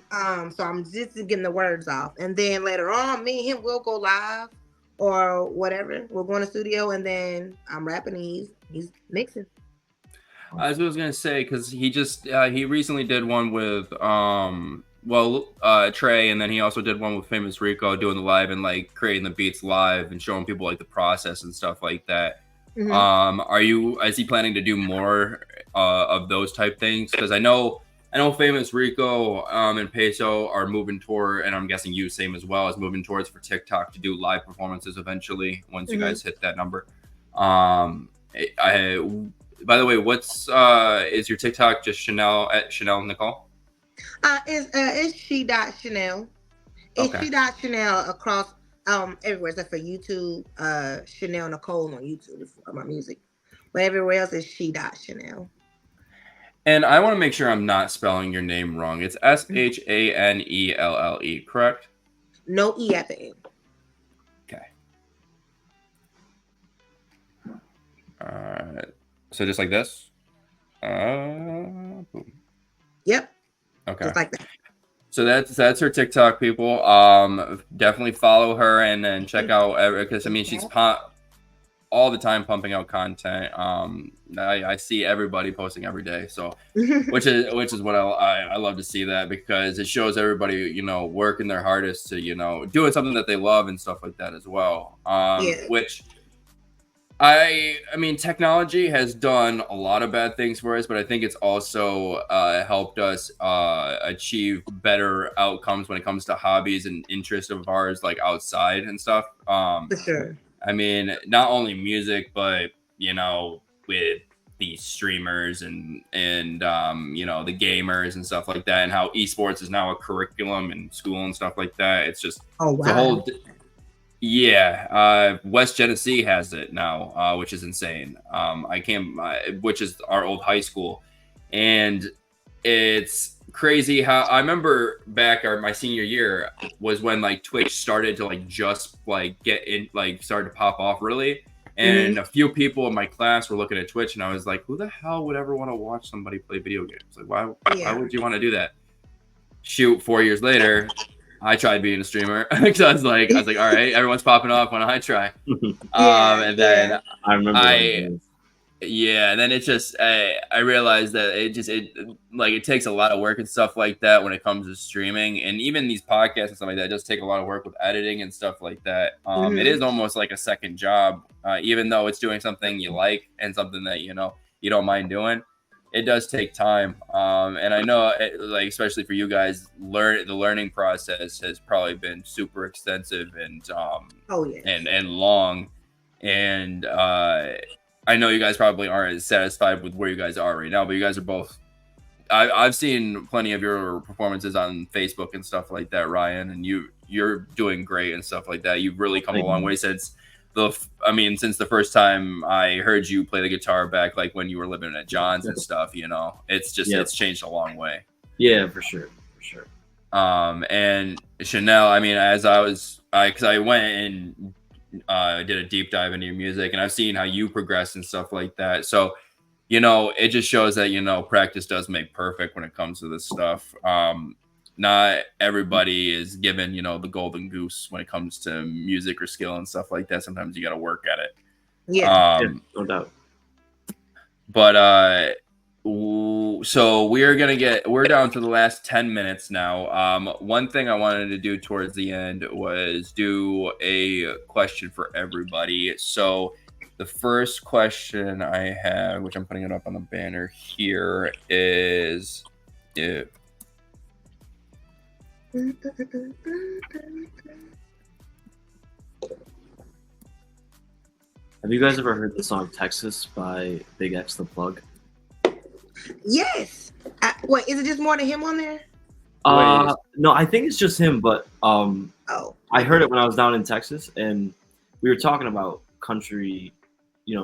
So I'm just getting the words off. And then later on, me and him will go live or whatever. We'll go in the studio and then I'm rapping and he's mixing. As I was gonna say, because he just he recently did one with Trey, and then he also did one with Famous Rico, doing the live and like creating the beats live and showing people like the process and stuff like that. Is he planning to do more of those type things? Because I know Famous Rico and Peso are moving toward, and I'm guessing you same as well, is moving towards for TikTok to do live performances eventually once you guys hit that number. By the way, what's is your TikTok just Shanell Nicole? It's she.Shanell. It's Okay. she.Shanell across everywhere except for YouTube. Shanell Nicole on YouTube for my music. But everywhere else is she.Shanell. And I want to make sure I'm not spelling your name wrong. It's Shanelle, correct? No E at the end. Okay. So just like this? Boom. Yep. Okay. Just like that. So that's her TikTok, people. Definitely follow her and then check out because I mean she's all the time pumping out content. I see everybody posting every day, so which is what I love to see that, because it shows everybody working their hardest to doing something that they love and stuff like that as well. Which I mean, technology has done a lot of bad things for us, but I think it's also helped us achieve better outcomes when it comes to hobbies and interests of ours, like outside and stuff. For sure. I mean, not only music, but with these streamers and the gamers and stuff like that, and how esports is now a curriculum in school and stuff like that. It's just the whole. Yeah, West Genesee has it now, which is insane. Which is our old high school, and it's crazy how I remember back my senior year was when like Twitch started to like just like get in, like started to pop off really, and a few people in my class were looking at Twitch, and I was like, who the hell would ever want to watch somebody play video games? Like, why would you want to do that? Shoot, 4 years later. I tried being a streamer because I was like, all right, everyone's popping off when I try. And then I remember. and then it just I realized that it takes a lot of work and stuff like that when it comes to streaming, and even these podcasts and stuff like that just take a lot of work with editing and stuff like that. It is almost like a second job, even though it's doing something you like and something that you don't mind doing. It does take time, and I know, like especially for you guys, the learning process has probably been super extensive and and long, and I know you guys probably aren't as satisfied with where you guys are right now, but you guys are both. I've seen plenty of your performances on Facebook and stuff like that, Ryan, and you're doing great and stuff like that. You've really come a long way since since the first time I heard you play the guitar back, like when you were living at John's and stuff, it's just, it's changed a long way. Yeah, for sure. And Shanell, I mean, cause I went and did a deep dive into your music, and I've seen how you progress and stuff like that. So, it just shows that, practice does make perfect when it comes to this stuff. not everybody is given, the golden goose when it comes to music or skill and stuff like that. Sometimes you got to work at it. Yeah. No doubt. But so we're down to the last 10 minutes now. One thing I wanted to do towards the end was do a question for everybody. So the first question I have, which I'm putting it up on the banner here, is Have you guys ever heard the song Texas by Big X the Plug? Yes. Wait, is it just more than him on there? No, I think it's just him, but Oh. I heard it when I was down in Texas, and we were talking about country,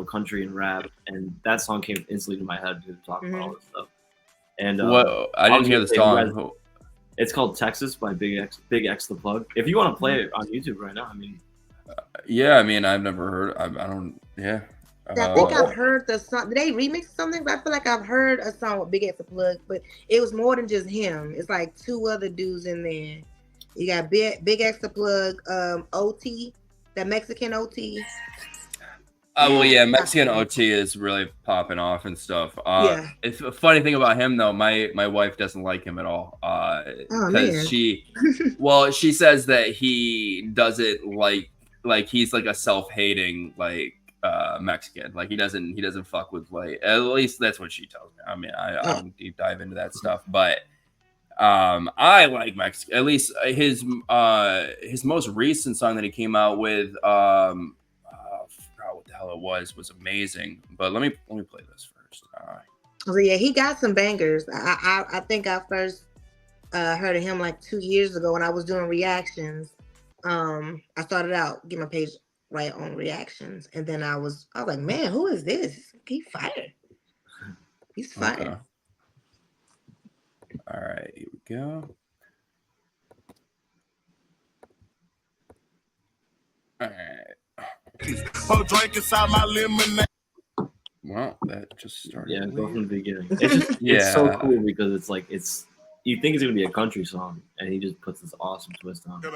country and rap, and that song came instantly to my head because we were talking about all this stuff. And I didn't hear the song. It's called Texas by Big X the Plug. If you want to play it on YouTube right now, I mean. Yeah, I mean, I've never heard. I don't. Yeah. I think I've heard the song. Did they remix something? But I feel like I've heard a song with Big X the Plug, but it was more than just him. It's like two other dudes in there. You got Big X the Plug, OT, that Mexican OT. Well, yeah, Mexican OT is really popping off and stuff. Yeah. It's a funny thing about him though. My wife doesn't like him at all. Because she says that he doesn't like he's like a self-hating Mexican. Like he doesn't fuck with at least that's what she tells me. I mean, I don't deep dive into that stuff, but I like Mexican. At least his most recent song that he came out with. I forgot what the hell it was amazing. But let me play this first. So yeah, he got some bangers. I think I first heard of him like 2 years ago when I was doing reactions. I started out getting my page right on reactions, and then I was like, man, who is this? He fired. He's fired. Okay. All right, here we go. All right. Well, that just started. Yeah, go from the beginning. It's so cool because it's like you think it's gonna be a country song, and he just puts this awesome twist on it.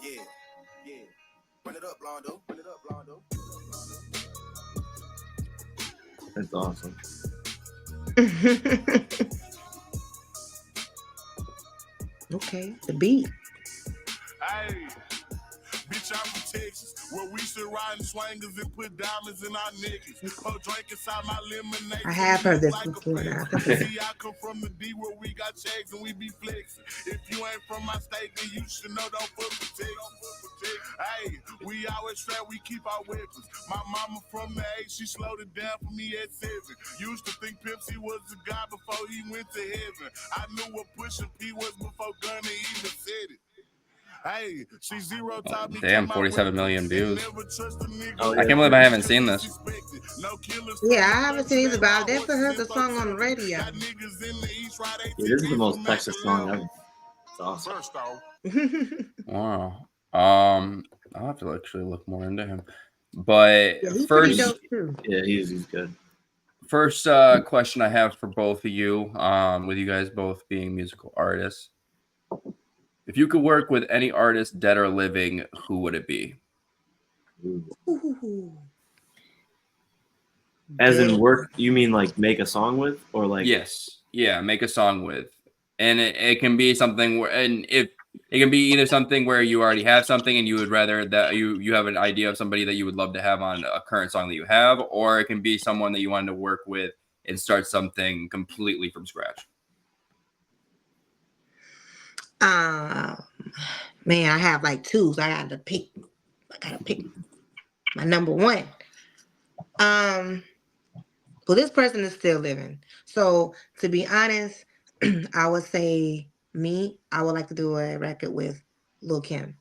Yeah. Run it up, Blondo. That's awesome. Okay, the beat. Hey, bitch, I'm from Texas, where we should ride in swangers and put diamonds in our niggas. Drink inside my lemonade. I have heard this before now. See, I come from the D where we got checks and we be flexing. If you ain't from my state, then you should know don't fuck with Texas. Hey, we always strap, we keep our weapons. My mama from the 8, she slowed it down for me at 7. Used to think Pepsi was the guy before he went to heaven. I knew what pushing P was before Gunna even said it. Hey, she zero top me. Damn, 47 million views. Oh, I can't believe I haven't seen this. Yeah, I haven't seen either, but I definitely heard the song on the radio. Yeah, this is the most Texas song ever. It's awesome. Wow. I'll have to actually look more into him. But first, he's good. First question I have for both of you, with you guys both being musical artists. If you could work with any artist, dead or living, who would it be? Ooh. As in work, you mean like make a song with, or like? Yes, yeah, make a song with, and it can be something where, and if it can be either something where you already have something and you would rather that you have an idea of somebody that you would love to have on a current song that you have, or it can be someone that you wanted to work with and start something completely from scratch. Man, I have like two, so I gotta pick my number one. Well, this person is still living. So to be honest, I would say I would like to do a record with Lil' Kim.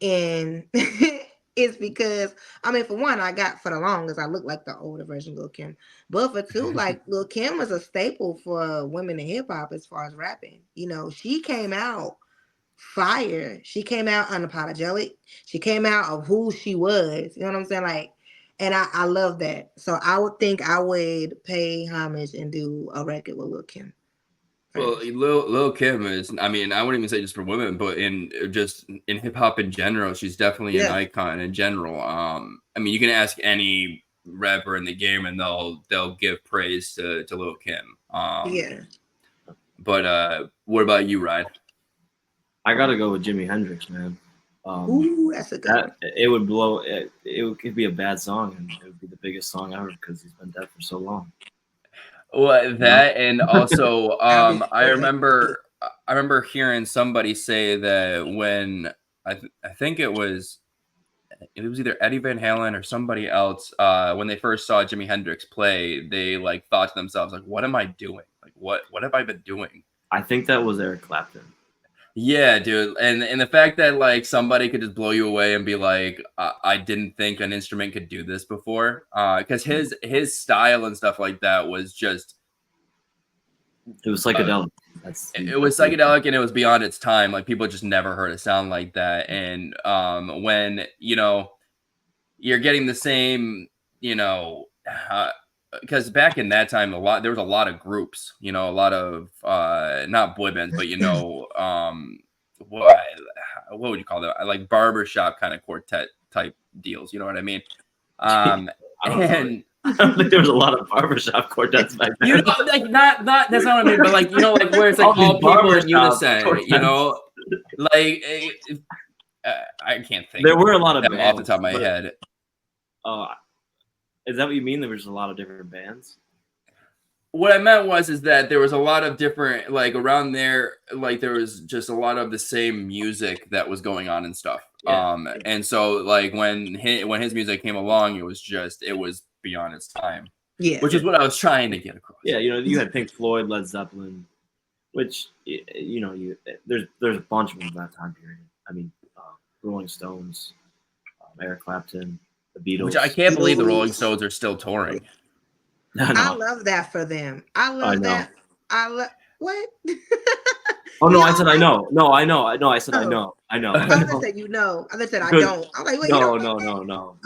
And it's because, I mean, for one, for the longest, I look like the older version of Lil' Kim. But for two, like Lil' Kim was a staple for women in hip hop as far as rapping. You know, she came out fire. She came out unapologetic. She came out of who she was. You know what I'm saying? Like, And I love that. So I would think I would pay homage and do a record with Lil Kim. Well, Lil Kim is, I mean, I wouldn't even say just for women, but in hip hop in general, she's definitely an icon in general. I mean, you can ask any rapper in the game and they'll give praise to Lil Kim. But what about you, Ryan? I gotta go with Jimi Hendrix, man. Ooh, that's a good one. It would blow. It could be a bad song, and it would be the biggest song ever because he's been dead for so long. Well, that and also, I remember hearing somebody say that when I think it was either Eddie Van Halen or somebody else, when they first saw Jimi Hendrix play, they like thought to themselves, like, what am I doing? Like, what have I been doing? I think that was Eric Clapton. Yeah, dude. And the fact that like somebody could just blow you away and be like, I didn't think an instrument could do this before. Because his style and stuff like that was just, it was psychedelic. It was psychedelic and it was beyond its time. Like people just never heard a sound like that. And when, you know, you're getting the same, you know, because back in that time, there was a lot of groups, you know, a lot of not boy bands, but you know, what would you call that? Like barbershop kind of quartet type deals. You know what I mean? I don't think there was a lot of barbershop quartets back then. You know, like not that's not what I mean, but like you know, like where it's like all people in unison. Quartets. You know, like I can't think. There were a lot of bands off the top of my head. Is that what you mean? There was a lot of different bands? What I meant is that there was a lot of different, like around there, like there was just a lot of the same music that was going on and stuff. Yeah. And so like when his music came along, it was beyond its time. Yeah. Which is what I was trying to get across. Yeah, you know, you had Pink Floyd, Led Zeppelin, which you know, there's a bunch of them in that time period. I mean, Rolling Stones, Eric Clapton, the Beatles. Which I can't believe the Rolling Stones are still touring. No. I love that for them. I love that. What? Oh no, I said I know. No, I know. I said I know. I know. I said you know. I said I don't. I'm like, wait. No.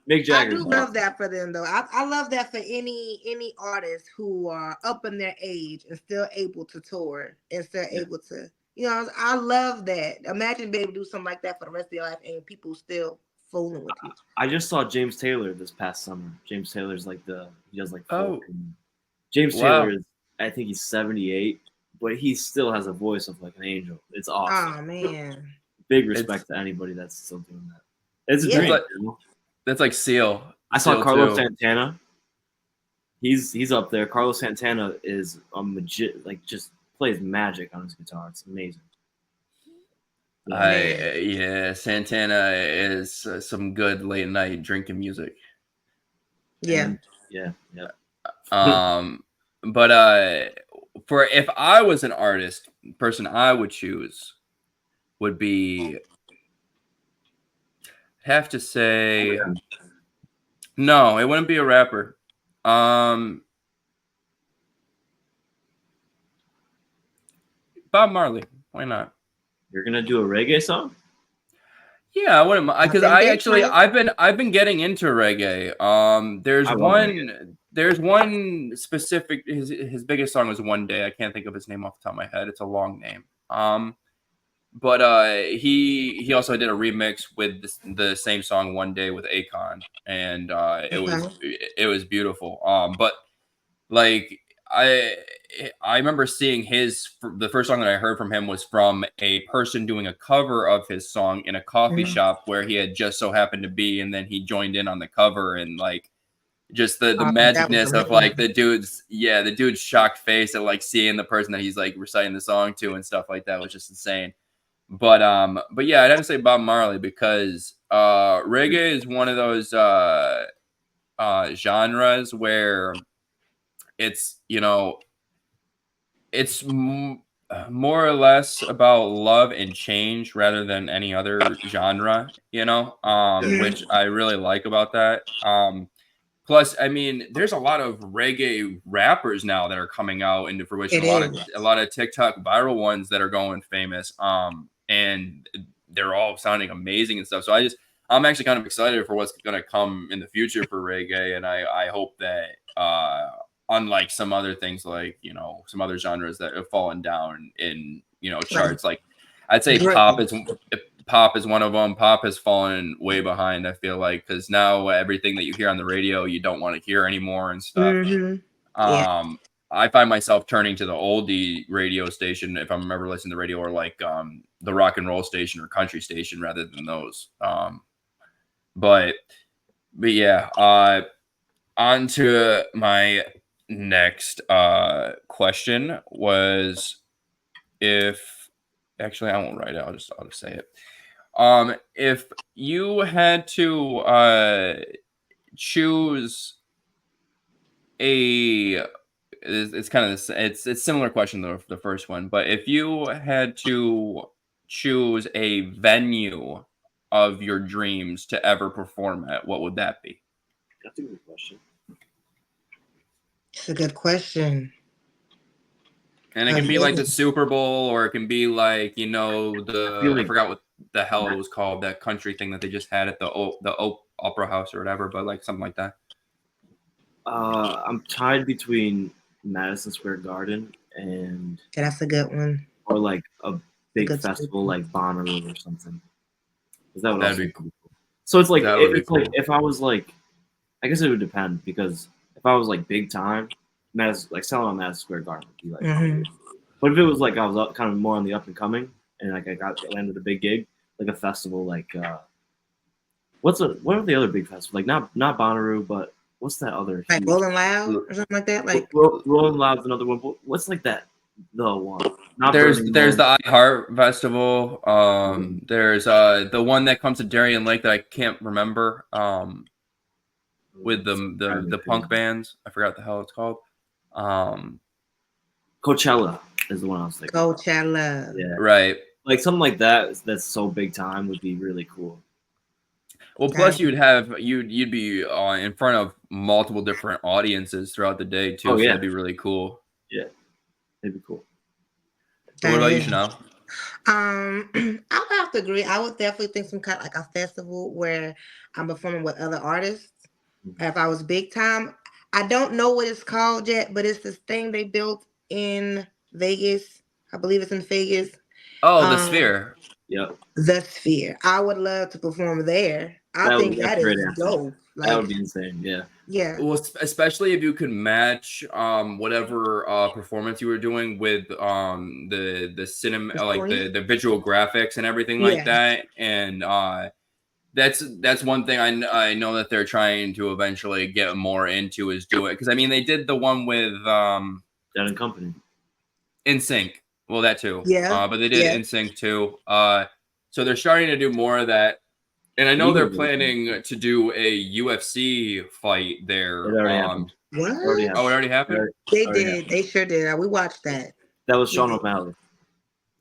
Mick Jagger. I do love that for them though. I love that for any artist who are up in their age and still able to tour and still able to, you know. I love that. Imagine being able to do something like that for the rest of your life and people still fooling with you. I just saw James Taylor this past summer. James Taylor's like he does like folk. James Taylor is, I think he's 78, but he still has a voice of like an angel. It's awesome. Oh man. Big respect to anybody that's still doing that. It's a dream. That's like Seal. I saw Carlos Santana. He's up there. Carlos Santana is like just plays magic on his guitar. It's amazing. Santana is some good late night drinking music. Yeah. But for if I was an artist, person I would choose would be, have to say, no, it wouldn't be a rapper. Bob Marley. Why not? You're gonna do a reggae song? Yeah, I wouldn't, because I've been getting into reggae. There's one specific, his biggest song was One Day. I can't think of his name off the top of my head. It's a long name. But he also did a remix with the same song One Day with Akon, and it was beautiful. But like I remember seeing the first song that I heard from him was from a person doing a cover of his song in a coffee shop where he had just so happened to be, and then he joined in on the cover, and like just the magicness of like the dude's shocked face at like seeing the person that he's like reciting the song to and stuff like that was just insane. But yeah, I'd have to say Bob Marley because reggae is one of those genres where it's, you know, it's more or less about love and change rather than any other genre, you know, which I really like about that. Plus, I mean, there's a lot of reggae rappers now that are coming out into fruition. A lot of TikTok viral ones that are going famous. And they're all sounding amazing and stuff. So I'm actually kind of excited for what's going to come in the future for reggae, and I hope that unlike some other things, like some other genres that have fallen down in charts, like I'd say pop is one of them. Pop has fallen way behind, I feel like, because now everything that you hear on the radio you don't want to hear anymore and stuff. Yeah. I find myself turning to the oldie radio station if I'm ever listening to the radio, or like the rock and roll station or country station rather than those. But yeah, on to my next question was, if actually I won't write it, I'll just say it. If you had to choose it's kind of it's a similar question though, the first one, but if you had to choose a venue of your dreams to ever perform at, what would that be? That's a good question. It's a good question. And it can be like the Super Bowl, or it can be like I forgot what the hell it was called, that country thing that they just had at the Opera House or whatever, but like something like that. I'm tied between Madison Square Garden and that's a good one, or like a big festival like Bonnaroo or something. That'd be cool. So it's like like if I was like, I guess it would depend, because if I was like big time, like selling on Madison Square Garden would be like. But if it was like I was kind of more on the up and coming, and like I landed a big gig, like a festival, like what are the other big festivals? Like not Bonnaroo, but what's that other? Like Rolling Loud or something like that. Like Rolling Loud's another one. But what's like that? The one. There's the iHeart Festival. There's the one that comes to Darien Lake that I can't remember. With the punk bands, I forgot the hell it's called. Coachella is the one I was thinking. Coachella. Yeah. Right. Like something like that that's so big time would be really cool. Well, plus you'd be in front of multiple different audiences throughout the day too. Oh, yeah. So that'd be really cool. Yeah, it'd be cool. So what about you, Shanell? I'll have to agree. I would definitely think some kind of like a festival where I'm performing with other artists. If I was big time, I don't know what it's called yet, but it's this thing they built in Vegas. I believe it's in Vegas. Oh, the Sphere. Yep. The Sphere. I would love to perform there. I think that is dope. Like, that would be insane. Yeah. Yeah. Well, especially if you could match whatever performance you were doing with the cinema, like the visual graphics and everything like that, and that's one thing I know that they're trying to eventually get more into, is do it, because I mean they did the one with Dead and Company, NSYNC. Well, that too. Yeah. But they did NSYNC too. So they're starting to do more of that. And I know they're planning to do a UFC fight there. It already happened. What? Oh, it already happened? They did. They sure did. We watched that. That was Sean O'Malley.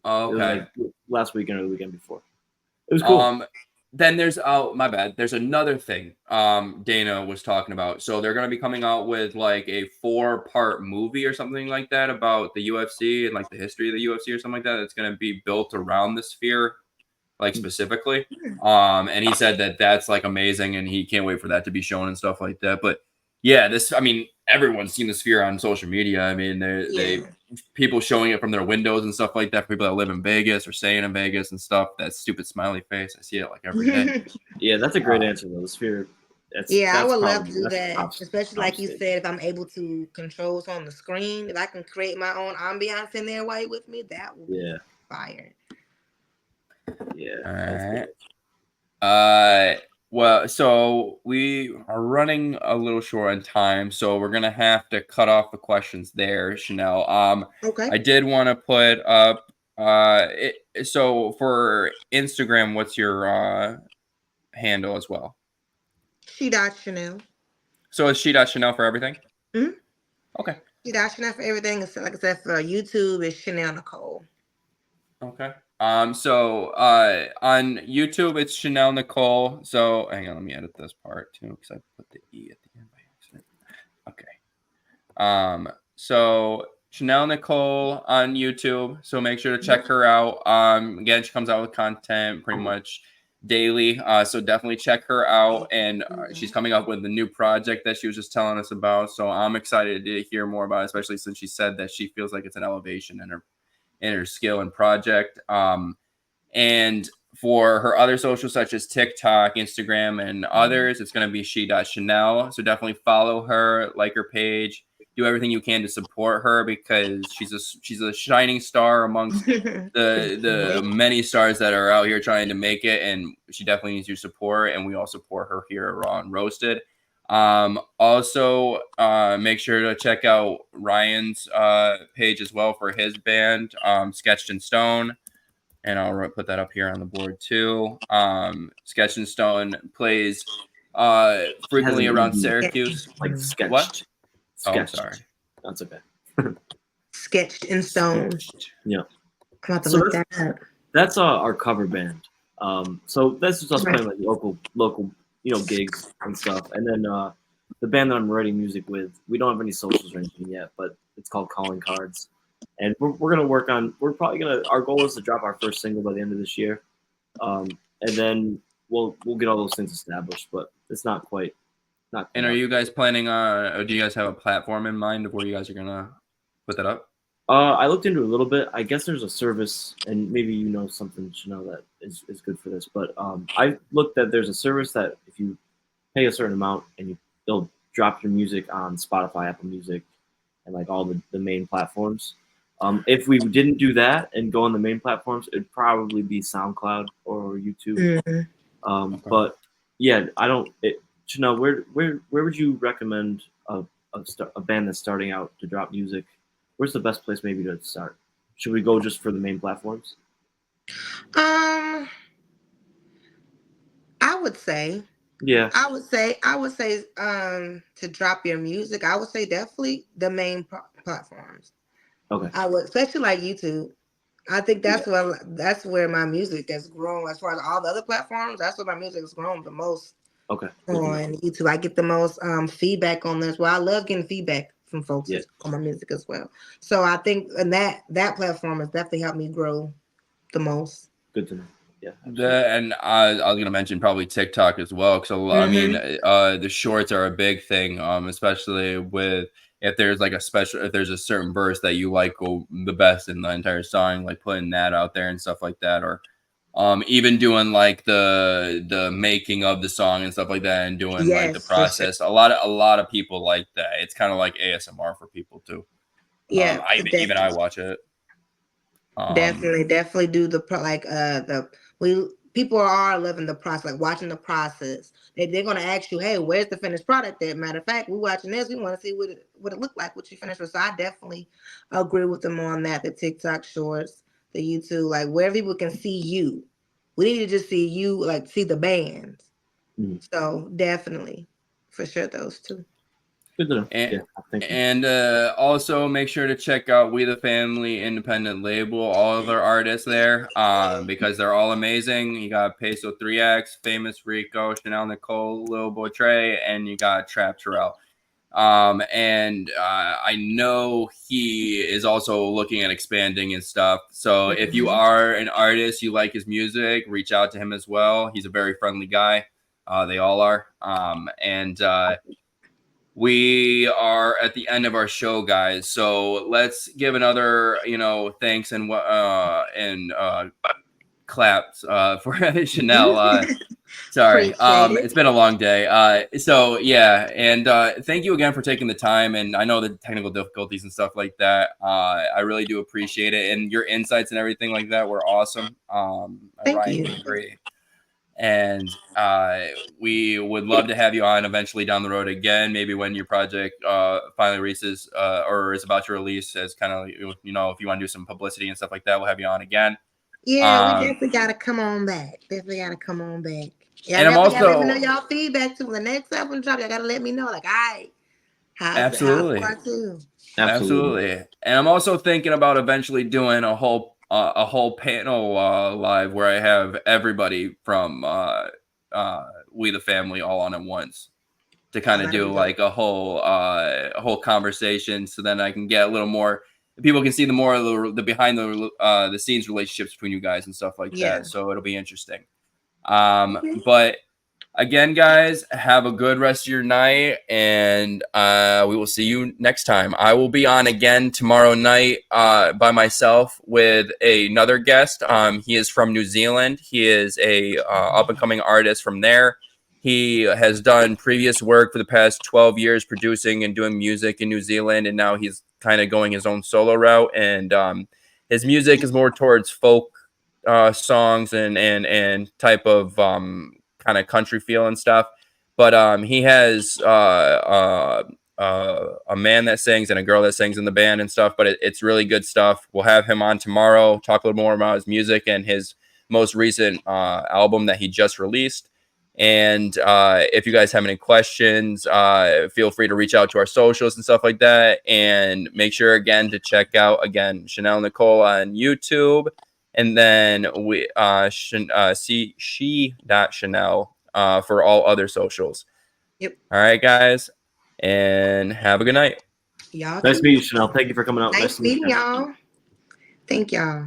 Oh, okay. It was like last weekend or the weekend before. It was cool. Then there's my bad. There's another thing Dana was talking about. So they're gonna be coming out with like a 4-part movie or something like that about the UFC and like the history of the UFC or something like that. It's gonna be built around the Sphere, like specifically. And he said that that's like amazing, and he can't wait for that to be shown and stuff like that. But yeah, everyone's seen the Sphere on social media. I mean, they people showing it from their windows and stuff like that. For people that live in Vegas or staying in Vegas and stuff. That stupid smiley face, I see it like every day. Yeah, that's a great answer though. The Sphere. I would love to do that, especially like you said, if I'm able to control what's on the screen, if I can create my own ambiance in there while you're with me, that would be fire. Yeah. All right. Well, so we are running a little short on time, so we're gonna have to cut off the questions there, Shanell. Okay. I did want to put up so for Instagram, what's your handle as well? She.Shanell. So it's She.Shanell for everything? Mm-hmm. Okay. She.Shanell for everything. Like I said, for YouTube, it's Shanell Nicole. Okay. So on YouTube it's Shanell Nicole. So hang on, let me edit this part too, because I put the E at the end by accident. Okay. So Shanell Nicole on YouTube. So make sure to check her out. Again, she comes out with content pretty much daily. So definitely check her out. And she's coming up with a new project that she was just telling us about. So I'm excited to hear more about it, especially since she said that she feels like it's an elevation in her skill and project. And for her other socials such as TikTok, Instagram, and others, it's going to be she.Shanell. So definitely follow her, like her page, do everything you can to support her because she's a shining star amongst the many stars that are out here trying to make it, and she definitely needs your support. And we all support her here at Raw and Roasted. Also, make sure to check out Ryan's page as well for his band, Sketched in Stone. And I'll put that up here on the board too. Sketched in Stone plays frequently around Syracuse. Like sketched. What? Sketched. Oh, I'm sorry. That's okay. Sketched in Stone. Yeah. I'm about to look that up. That's our cover band. So that's just us playing like local, gigs and stuff. And then the band that I'm writing music with, we don't have any socials or anything yet, but it's called Calling Cards. And we're gonna work on. We're probably gonna. Our goal is to drop our first single by the end of this year, and then we'll get all those things established. But it's not quite. And are you guys planning on? Or do you guys have a platform in mind of where you guys are gonna put that up? I looked into it a little bit. I guess there's a service, and maybe you know something, Shanell, that is good for this. But I looked that there's a service that if you pay a certain amount, and they'll drop your music on Spotify, Apple Music, and like all the main platforms. If we didn't do that and go on the main platforms, it'd probably be SoundCloud or YouTube. Mm-hmm. But yeah, Shanell, where would you recommend a band that's starting out to drop music? Where's the best place maybe to start? Should we go just for the main platforms? I would say. Yeah. I would say to drop your music, I would say definitely the main platforms. Okay. I would, especially like YouTube. I think that's where my music has grown. As far as all the other platforms, that's where my music has grown the most. Okay. On YouTube, I get the most feedback on this. Well, I love getting feedback from folks on my music as well. So I think and that platform has definitely helped me grow the most. Good to know. Yeah. And I was gonna mention probably TikTok as well, because I mean, the shorts are a big thing, especially with if there's a certain verse that you like the best in the entire song, like putting that out there and stuff like that, or even doing like the making of the song and stuff like that, and doing like the process. Sure. A lot of people like that. It's kind of like ASMR for people too. Yeah, even I watch it. Definitely do people are loving the process, like watching the process. They're gonna ask you, hey, where's the finished product at? Matter of fact, we're watching this, we want to see what it looked like, what you finished with. So I definitely agree with them on that. The TikTok shorts, the YouTube, like where people can see you. We need to just see you, like see the bands. So definitely, for sure, those two. And also make sure to check out We the Family independent label, all of their artists there, because they're all amazing. You got Peso 3X, Famous Rico, Shanell Nicole, Lil Boy Trey, and you got TrappTarell. And I know he is also looking at expanding and stuff. So if you are an artist, you like his music, reach out to him as well. He's a very friendly guy. They all are. We are at the end of our show, guys. So let's give another, thanks and claps for Shanell. Sorry, it's been a long day. So yeah, and thank you again for taking the time. And I know the technical difficulties and stuff like that. I really do appreciate it, and your insights and everything like that were awesome. Thank you. Great. And we would love to have you on eventually down the road again, maybe when your project finally releases or is about to release, as kind of, if you want to do some publicity and stuff like that, we'll have you on again. Yeah, we definitely got to come on back. Yeah, and I'm also let me know y'all feedback too. When the next album drop, y'all got to let me know. Like, absolutely. And I'm also thinking about eventually doing a whole panel live where I have everybody from We the Family all on at once to kind of do like a whole conversation, so then I can get a little more. People can see the more of the behind the scenes relationships between you guys and stuff like that. So it'll be interesting. But again, guys, have a good rest of your night, and we will see you next time. I will be on again tomorrow night by myself with another guest. He is from New Zealand. He is a up-and-coming artist from there. He has done previous work for the past 12 years producing and doing music in New Zealand, and now he's kind of going his own solo route. And his music is more towards folk songs and type of kind of country feel and stuff. But he has a man that sings and a girl that sings in the band and stuff. But it's really good stuff. We'll have him on tomorrow, talk a little more about his music and his most recent album that he just released. And if you guys have any questions, feel free to reach out to our socials and stuff like that. And make sure, again, to check out, again, Shanell Nicole on YouTube. And then we she.Shanell for all other socials. Yep. All right, guys. And have a good night. Y'all Nice too. meeting you, Shanell. Thank you for coming out. Nice meeting y'all. Thank y'all.